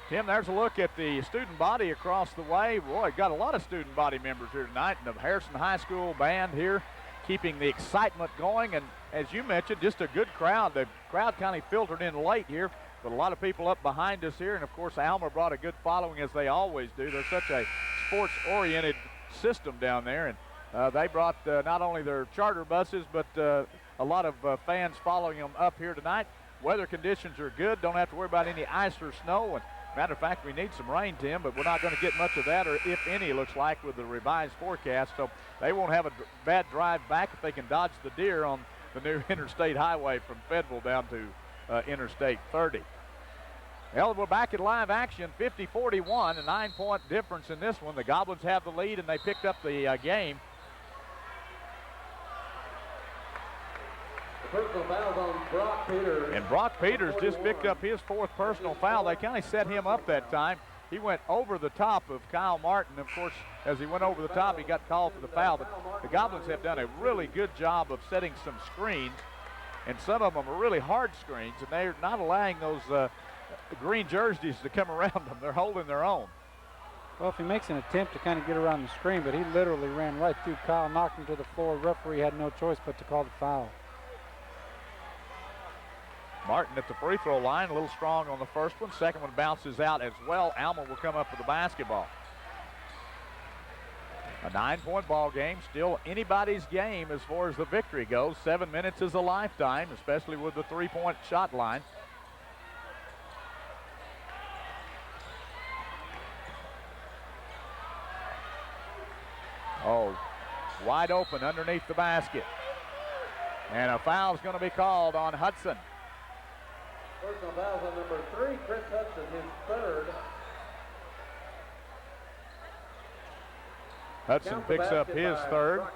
Tim, there's a look at the student body across the way. Boy, got a lot of student body members here tonight, and the Harrison High School band here keeping the excitement going. And as you mentioned, just a good crowd. The crowd kind of filtered in late here, but a lot of people up behind us here. And, of course, Alma brought a good following, as they always do. They're such a sports-oriented system down there. And they brought not only their charter buses, but a lot of fans following them up here tonight. Weather conditions are good. Don't have to worry about any ice or snow. And matter of fact, we need some rain, Tim, but we're not going to get much of that, or if any, it looks like, with the revised forecast. So they won't have a bad drive back if they can dodge the deer on the new interstate highway from Fayetteville down to Interstate 30. Well, we're back at live action, 50-41, a 9-point difference in this one. The Goblins have the lead, and they picked up the game. Personal fouls on Brock Peters. And Brock Peters just picked up his 4th personal foul. They kind of set him up that time. He went over the top of Kyle Martin. Of course, as he went over the top, he got called for the foul. But the Goblins have done a really good job of setting some screens, and some of them are really hard screens, and they're not allowing those green jerseys to come around them. They're holding their own. Well, if he makes an attempt to kind of get around the screen, but he literally ran right through Kyle, knocked him to the floor. Referee had no choice but to call the foul. Martin at the free throw line, a little strong on the first one. Second one bounces out as well. Alma will come up with the basketball. A 9-point ball game, still anybody's game as far as the victory goes. 7 minutes is a lifetime, especially with the 3-point shot line. Oh, wide open underneath the basket. And a foul is going to be called on Hudson. Personal fouls on number 3, Chris Hudson, his 3rd. Hudson picks up his 3rd.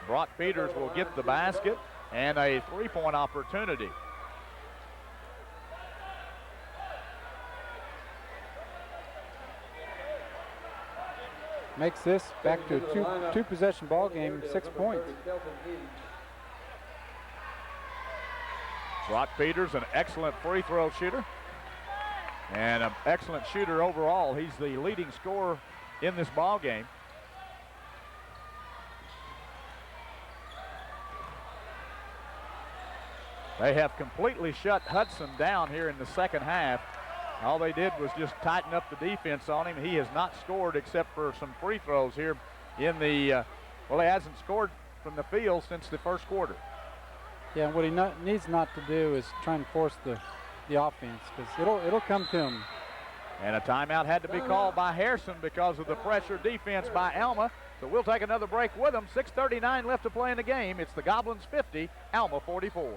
Brock Peters will get the basket and a 3-point opportunity. Makes this back to a two-possession ball game, 6 points. Brock Peters, an excellent free throw shooter and an excellent shooter overall. He's the leading scorer in this ball game. They have completely shut Hudson down here in the second half. All they did was just tighten up the defense on him. He has not scored except for some free throws here in the, well, he hasn't scored from the field since the first quarter. Yeah, and what he needs not to do is try and force the offense, because it'll come to him. And a timeout had to be called by Harrison because of the pressure defense by Alma. So we'll take another break with them. 6:39 left to play in the game. It's the Goblins 50, Alma 44.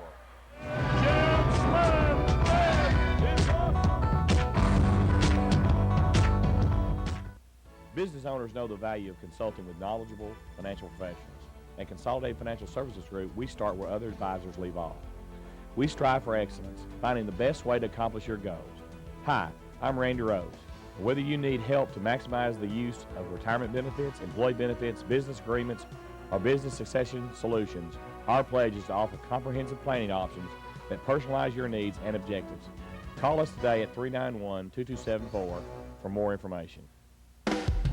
Business owners know the value of consulting with knowledgeable financial professionals. At Consolidated Financial Services Group, we start where other advisors leave off. We strive for excellence, finding the best way to accomplish your goals. Hi, I'm Randy Rose. Whether you need help to maximize the use of retirement benefits, employee benefits, business agreements, or business succession solutions, our pledge is to offer comprehensive planning options that personalize your needs and objectives. Call us today at 391-2274 for more information.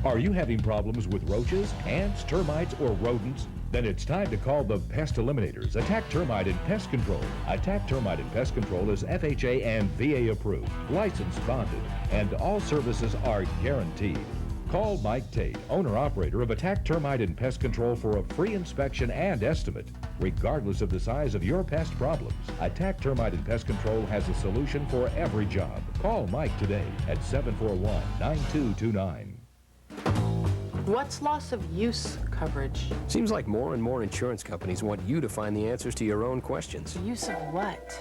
Are you having problems with roaches, ants, termites, or rodents? Then it's time to call the Pest Eliminators, Attack Termite and Pest Control. Attack Termite and Pest Control is FHA and VA approved, licensed, bonded, and all services are guaranteed. Call Mike Tate, owner-operator of Attack Termite and Pest Control, for a free inspection and estimate. Regardless of the size of your pest problems, Attack Termite and Pest Control has a solution for every job. Call Mike today at 741-9229. What's loss of use coverage? Seems like more and more insurance companies want you to find the answers to your own questions. Use of what?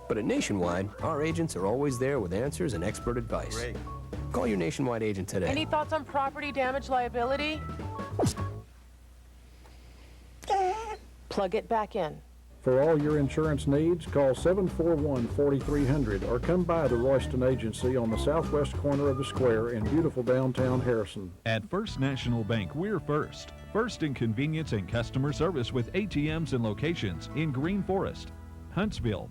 But at Nationwide, our agents are always there with answers and expert advice. Great. Call your Nationwide agent today. Any thoughts on property damage liability? Plug it back in. For all your insurance needs, call 741-4300 or come by the Royston Agency on the southwest corner of the square in beautiful downtown Harrison. At First National Bank, we're first. First in convenience and customer service with ATMs and locations in Green Forest, Huntsville,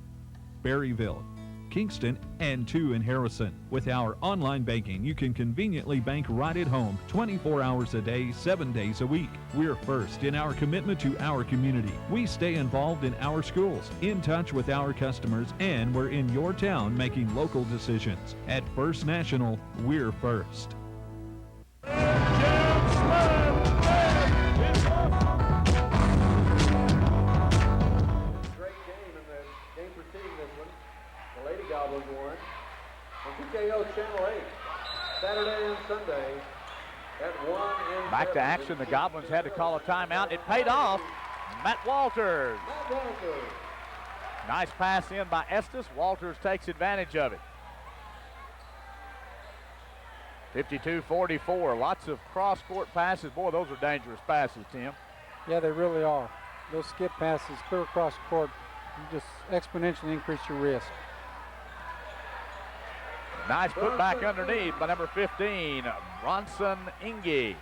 Berryville, Kingston, and 2 in Harrison. With our online banking, you can conveniently bank right at home 24 hours a day, 7 days a week. We're first in our commitment to our community. We stay involved in our schools, in touch with our customers, and we're in your town making local decisions. At First National, we're first. Goblins won on TKO Channel 8, Saturday and Sunday at 1 and Back to action. The Goblins had to call a timeout. It paid off. Matt Walters. Nice pass in by Estes. Walters takes advantage of it. 52-44. Lots of cross-court passes. Boy, those are dangerous passes, Tim. Yeah, they really are. Those skip passes clear across the court, you just exponentially increase your risk. Nice put back underneath by number 15, Bronson Inge.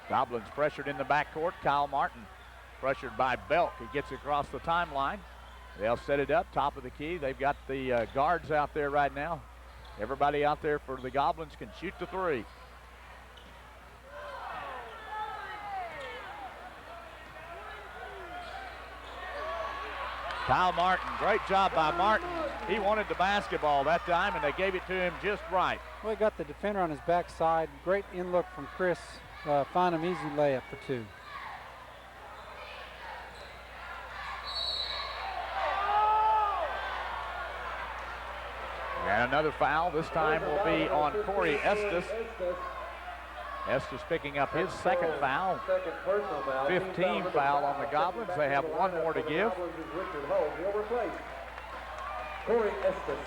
Goblins pressured in the backcourt. Kyle Martin pressured by Belk. He gets across the timeline. They'll set it up, top of the key. They've got the guards out there right now. Everybody out there for the Goblins can shoot the three. Kyle Martin, great job by Martin. He wanted the basketball that time, and they gave it to him just right. Well, he got the defender on his backside. Great in-look from Chris. Find him easy layup for 2. And another foul. This time will be on Corey Estes. Estes picking up his second foul. 15 foul on the Goblins. They have one more to give. He'll replace Corey Estes.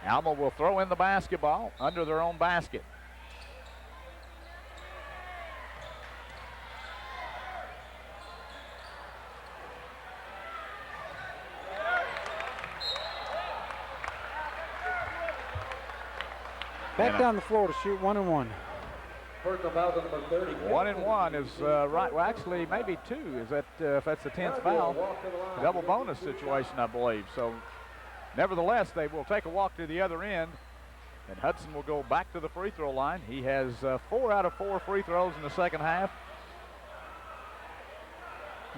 Alma will throw in the basketball under their own basket. Back down the floor to shoot 1 and 1. Personal foul number 30. 1 and 1 is right. Well, actually, maybe 2. Is that if that's the 10th foul? Double bonus situation, I believe. So, nevertheless, they will take a walk to the other end, and Hudson will go back to the free throw line. He has 4 out of 4 free throws in the second half.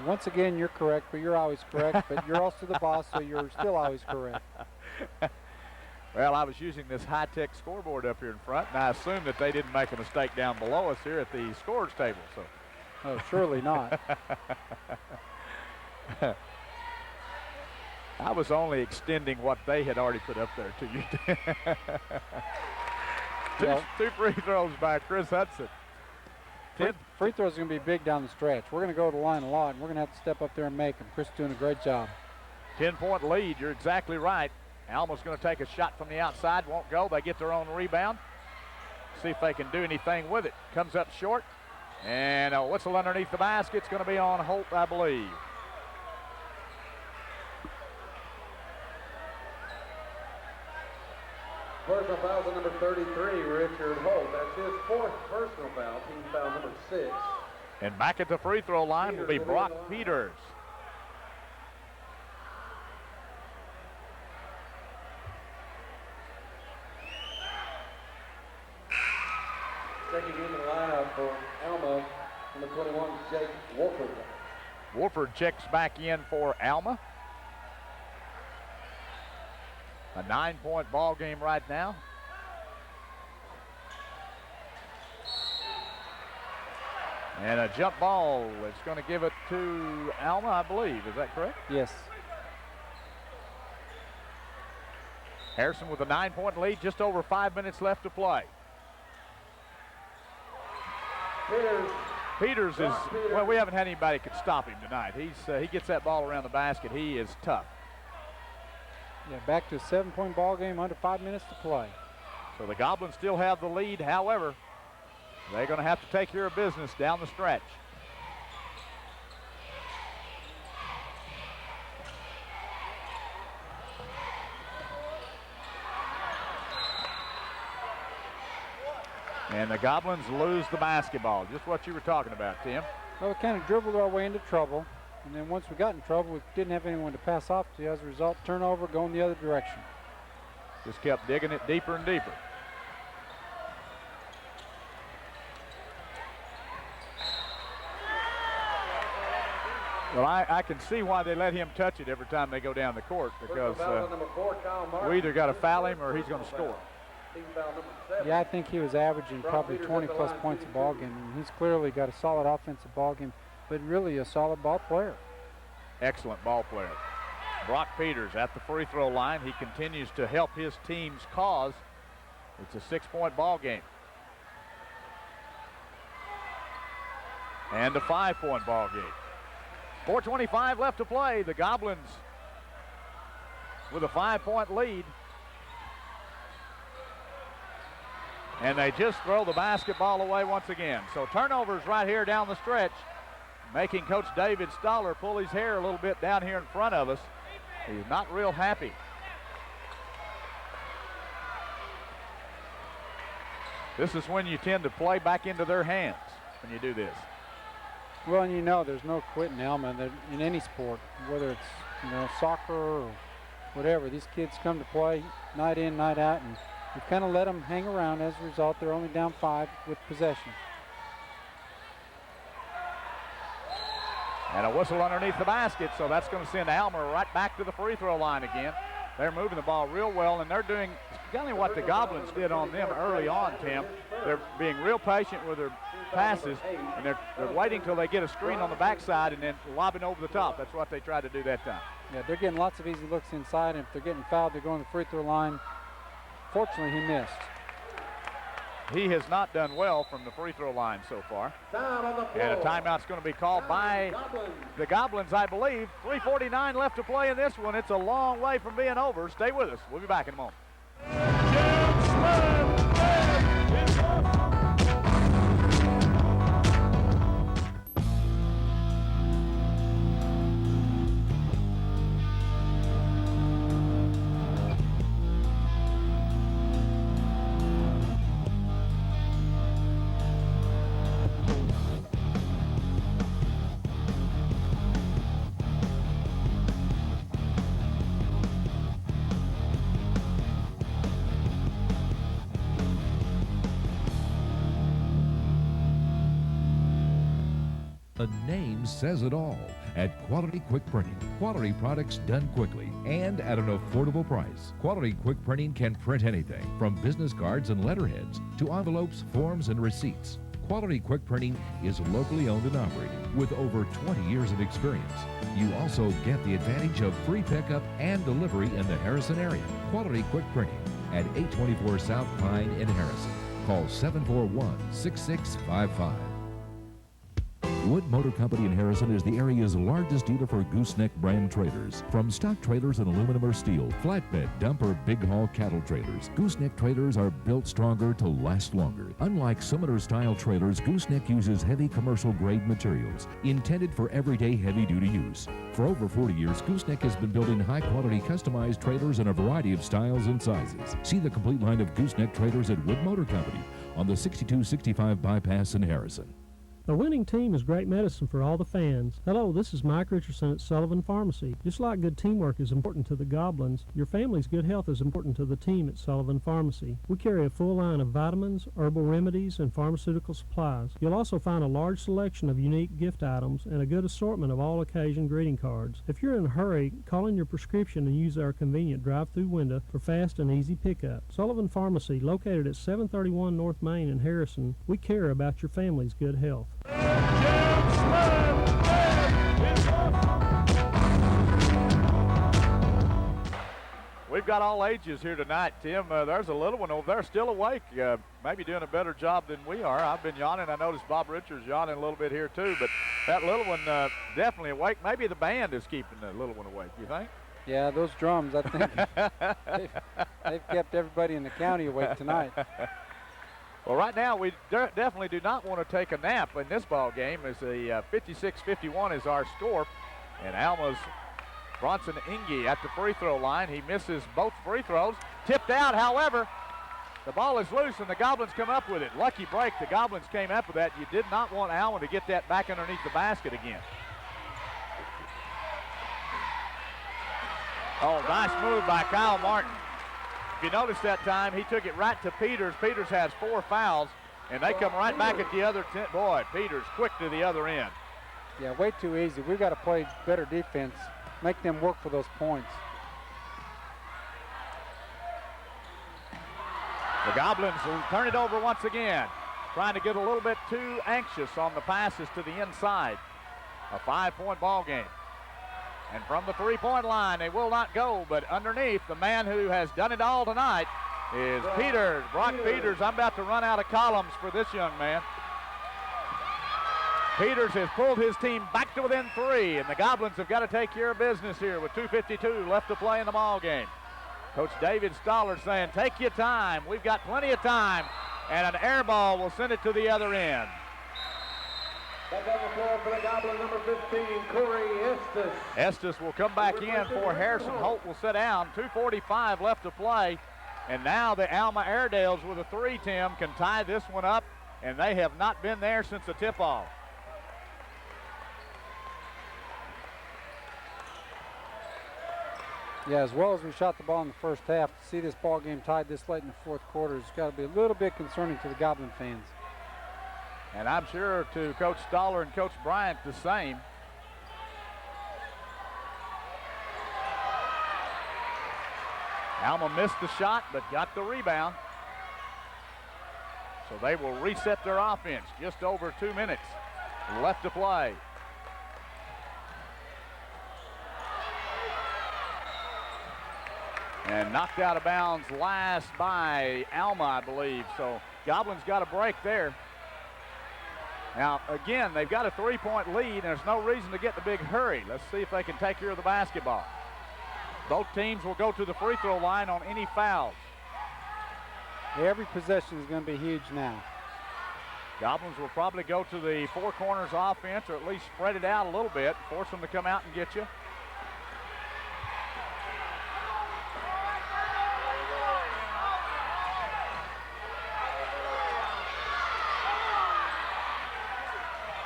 Once again, you're correct, but you're always correct. But you're also the boss, so you're still always correct. Well, I was using this high-tech scoreboard up here in front, and I assumed that they didn't make a mistake down below us here at the scores table. So, oh, surely not. I was only extending what they had already put up there to you. Two free throws by Chris Hudson. Free throws are going to be big down the stretch. We're going to go to the line a lot, and we're going to have to step up there and make them. Chris is doing a great job. 10-point lead. You're exactly right. Alma's going to take a shot from the outside. Won't go. They get their own rebound. See if they can do anything with it. Comes up short. And a whistle underneath the basket. It's going to be on Holt, I believe. Personal foul to number 33, Richard Holt. That's his fourth personal foul. Team foul number 6. And back at the free throw line will be Brock Peters. Checking into the lineup for Alma, number 21, Jake Wolford. Wolford checks back in for Alma. A 9-point ball game right now. And a jump ball. It's going to give it to Alma, I believe. Is that correct? Yes. Harrison with a 9-point lead, just over 5 minutes left to play. Peters is, well, we haven't had anybody that could stop him tonight. He gets that ball around the basket. He is tough. Yeah, back to a 7-point ball game, under 5 minutes to play. So the Goblins still have the lead. However, they're going to have to take care of business down the stretch. And the Goblins lose the basketball. Just what you were talking about, Tim. Well, we kind of dribbled our way into trouble. And then once we got in trouble, we didn't have anyone to pass off to. As a result, turnover, going the other direction. Just kept digging it deeper and deeper. Well, I can see why they let him touch it every time they go down the court, because we either got to foul him or he's going to score. Yeah, I think he was averaging probably 20-plus points a ball game. And he's clearly got a solid offensive ball game, but really a solid ball player. Excellent ball player. Brock Peters at the free throw line. He continues to help his team's cause. It's a 6-point ball game. And a 5-point ball game. 4:25 left to play. The Goblins with a 5-point lead. And they just throw the basketball away once again. So turnovers right here down the stretch, making Coach David Stoller pull his hair a little bit down here in front of us. He's not real happy. This is when you tend to play back into their hands when you do this. Well, and you know there's no quitting Alma in any sport, whether it's soccer or whatever. These kids come to play night in, night out, and we kind of let them hang around. As a result, they're only down 5 with possession. And a whistle underneath the basket, so that's going to send Alma right back to the free throw line again. They're moving the ball real well, and they're doing kind of what the Goblins did on them early on, Tim. They're being real patient with their passes, and they're waiting till they get a screen on the backside and then lobbing over the top. That's what they tried to do that time. Yeah, they're getting lots of easy looks inside, and if they're getting fouled, they're going to the free throw line. Fortunately, he missed. He has not done well from the free throw line so far. And a timeout's going to be called by the Goblins, I believe. 3:49 left to play in this one. It's a long way from being over. Stay with us. We'll be back in a moment. The name says it all. At Quality Quick Printing, quality products done quickly and at an affordable price. Quality Quick Printing can print anything from business cards and letterheads to envelopes, forms, and receipts. Quality Quick Printing is locally owned and operated with over 20 years of experience. You also get the advantage of free pickup and delivery in the Harrison area. Quality Quick Printing at 824 South Pine in Harrison. Call 741-6655. Wood Motor Company in Harrison is the area's largest dealer for gooseneck brand trailers. From stock trailers in aluminum or steel, flatbed, dump, or big haul cattle trailers, gooseneck trailers are built stronger to last longer. Unlike similar style trailers, gooseneck uses heavy commercial grade materials intended for everyday heavy duty use. For over 40 years, Gooseneck has been building high quality customized trailers in a variety of styles and sizes. See the complete line of gooseneck trailers at Wood Motor Company on the 6265 bypass in Harrison. A winning team is great medicine for all the fans. Hello, this is Mike Richardson at Sullivan Pharmacy. Just like good teamwork is important to the Goblins, your family's good health is important to the team at Sullivan Pharmacy. We carry a full line of vitamins, herbal remedies, and pharmaceutical supplies. You'll also find a large selection of unique gift items and a good assortment of all-occasion greeting cards. If you're in a hurry, call in your prescription and use our convenient drive-through window for fast and easy pickup. Sullivan Pharmacy, located at 731 North Main in Harrison, we care about your family's good health. We've got all ages here tonight, Tim. There's a little one over there still awake, maybe doing a better job than we are. I've been yawning. I noticed Bob Richards yawning a little bit here too, but that little one definitely awake. Maybe the band is keeping the little one awake, you think? Yeah, those drums, I think, they've kept everybody in the county awake tonight. Well, right now we definitely do not want to take a nap in this ball game. As the 56-51 is our score, and Alma's Bronson Inge at the free throw line. He misses both free throws. Tipped out, however, the ball is loose and the Goblins come up with it. Lucky break, the Goblins came up with that. You did not want Alma to get that back underneath the basket again. Oh, nice move by Kyle Martin. If you notice that time, he took it right to Peters. Peters has 4 fouls, and they come right back at the other 10. Boy, Peters quick to the other end. Yeah, way too easy. We've got to play better defense, make them work for those points. The Goblins will turn it over once again, trying to get a little bit too anxious on the passes to the inside. A 5-point ball game. And from the three-point line, they will not go, but underneath, the man who has done it all tonight is Peters. Brock Peters. I'm about to run out of columns for this young man. Peters has pulled his team back to within 3, and the Goblins have got to take care of business here with 2:52 left to play in the ball game. Coach David Stoller saying, take your time. We've got plenty of time, and an air ball will send it to the other end. Back on the floor for the Goblin, number 15, Corey Estes. Estes will come back in for Harrison. Holt will sit down. 2:45 left to play. And now the Alma Airedales with a 3, Tim, can tie this one up, and they have not been there since the tip-off. Yeah, as well as we shot the ball in the first half, to see this ball game tied this late in the fourth quarter has got to be a little bit concerning to the Goblin fans. And I'm sure to Coach Stoller and Coach Bryant the same. Alma missed the shot, but got the rebound. So they will reset their offense. Just over 2 minutes left to play. And knocked out of bounds last by Alma, I believe. So Goblins got a break there. Now, again, they've got a 3-point lead, and there's no reason to get the big hurry. Let's see if they can take care of the basketball. Both teams will go to the free throw line on any fouls. Every possession is going to be huge now. Goblins will probably go to the 4 corners offense, or at least spread it out a little bit, force them to come out and get you.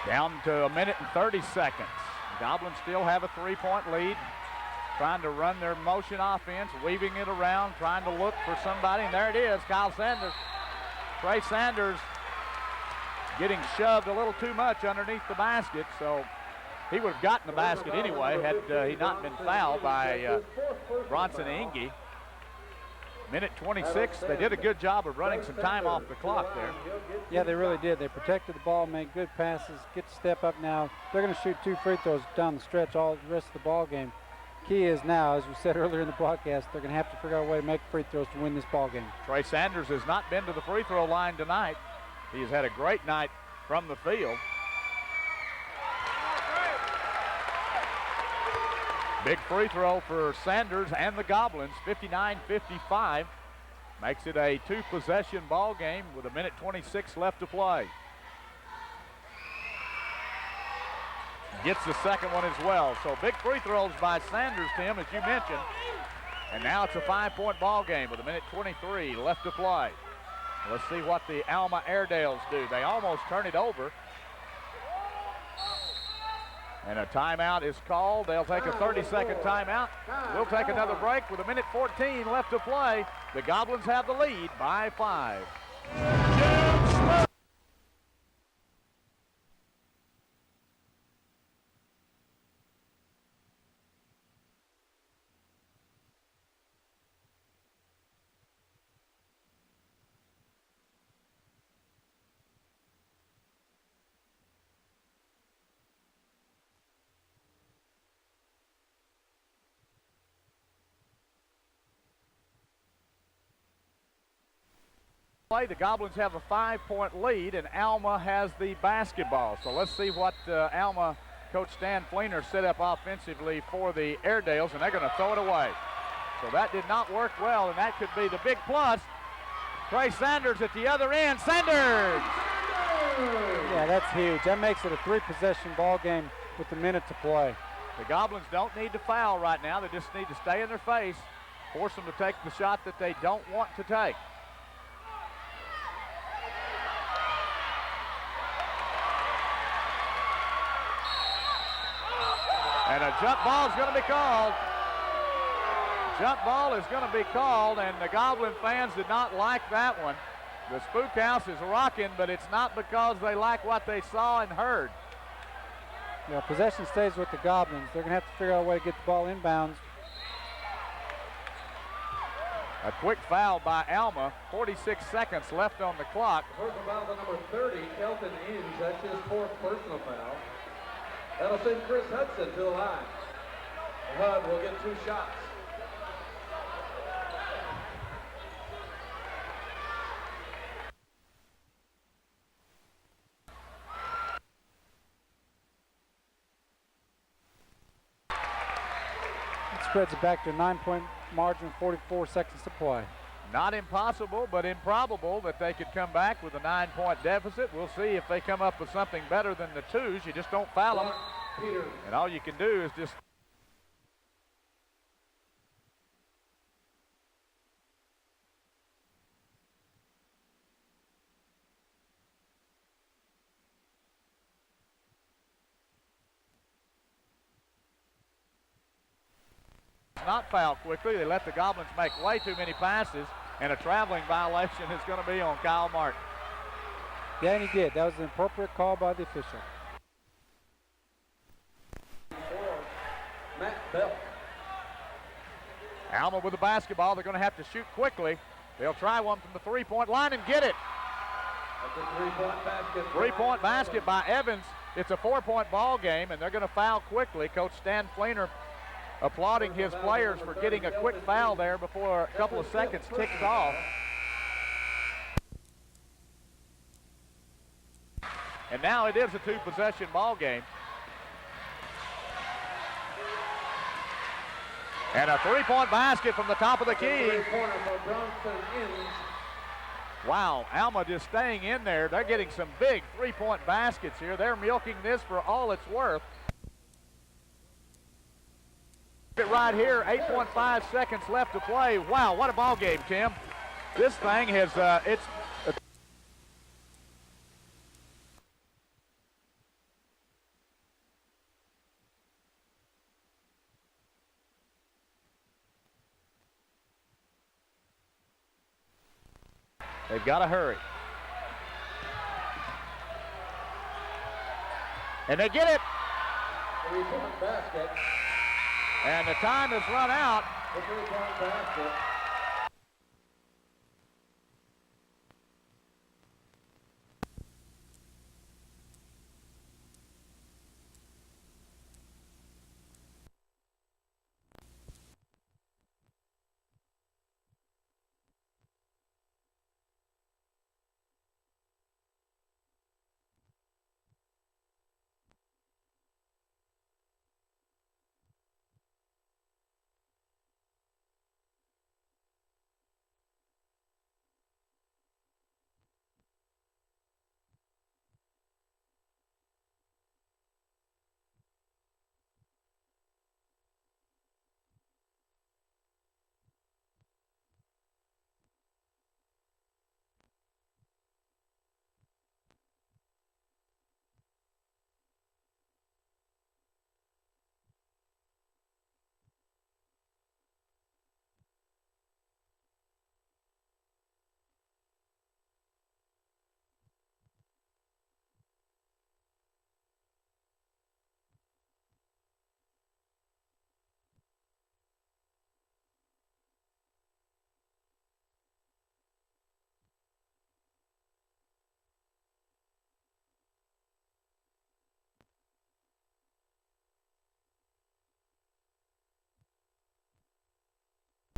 Down to 1 minute and 30 seconds. The Goblins still have a 3-point lead. Trying to run their motion offense, weaving it around, trying to look for somebody. And there it is, Kyle Sanders. Trey Sanders getting shoved a little too much underneath the basket, so he would have gotten the basket anyway had he not been fouled by Bronson Inge. Minute 26, they did a good job of running some time off the clock there. Yeah, they really did. They protected the ball, made good passes, get to step up now. They're going to shoot 2 free throws down the stretch all the rest of the ball game. Key is now, as we said earlier in the broadcast, they're going to have to figure out a way to make free throws to win this ball game. Trey Sanders has not been to the free throw line tonight. He's had a great night from the field. Big free throw for Sanders and the Goblins, 59-55. Makes it a 2-possession ball game with a minute 26 left to play. Gets the second one as well. So big free throws by Sanders, Tim, as you mentioned. And now it's a 5-point ball game with a minute 23 left to play. Let's see what the Alma Airedales do. They almost turn it over. And a timeout is called. They'll take a 30-second timeout. We'll take another break with a minute 14 left to play. The Goblins have the lead by 5. The Goblins have a 5-point lead, and Alma has the basketball. So let's see what Alma coach Stan Fleener set up offensively for the Airedales, and they're going to throw it away. So that did not work well, and that could be the big plus. Trey Sanders at the other end. Sanders! Yeah, that's huge. That makes it a 3-possession ball game with a minute to play. The Goblins don't need to foul right now. They just need to stay in their face, force them to take the shot that they don't want to take. And a jump ball is going to be called. Jump ball is going to be called, and the Goblin fans did not like that one. The Spook House is rocking, but it's not because they like what they saw and heard. Yeah, possession stays with the Goblins. They're going to have to figure out a way to get the ball inbounds. A quick foul by Alma. 46 seconds left on the clock. Personal foul to number 30, Kelton Inge. That's his 4th personal foul. That'll send Chris Hudson to the line. The HUD will get 2 shots. It spreads it back to a 9-point margin, 44 seconds to play. Not impossible, but improbable that they could come back with a 9-point deficit. We'll see if they come up with something better than the 2s. You just don't foul them. And all you can do is just not foul quickly. They let the Goblins make way too many passes, and a traveling violation is going to be on Kyle Martin. Yeah, and he did. That was an appropriate call by the official. Matt Bell. Alma with the basketball. They're going to have to shoot quickly. They'll try one from the 3-point line and get it. That's a 3-point basket. 3-point basket by Evans. It's a 4-point ball game, and they're going to foul quickly. Coach Stan Fleener applauding his players for getting a quick foul there before a couple of seconds ticked off. And now it is a 2-possession ball game. And a 3-point basket from the top of the key. Wow, Alma just staying in there. They're getting some big 3-point baskets here. They're milking this for all it's worth. Right here, 8.5 seconds left to play. Wow, what a ball game, Tim. This thing has, they've got to hurry. And they get it. Three-point basket. And the time has run out. The three-point basket.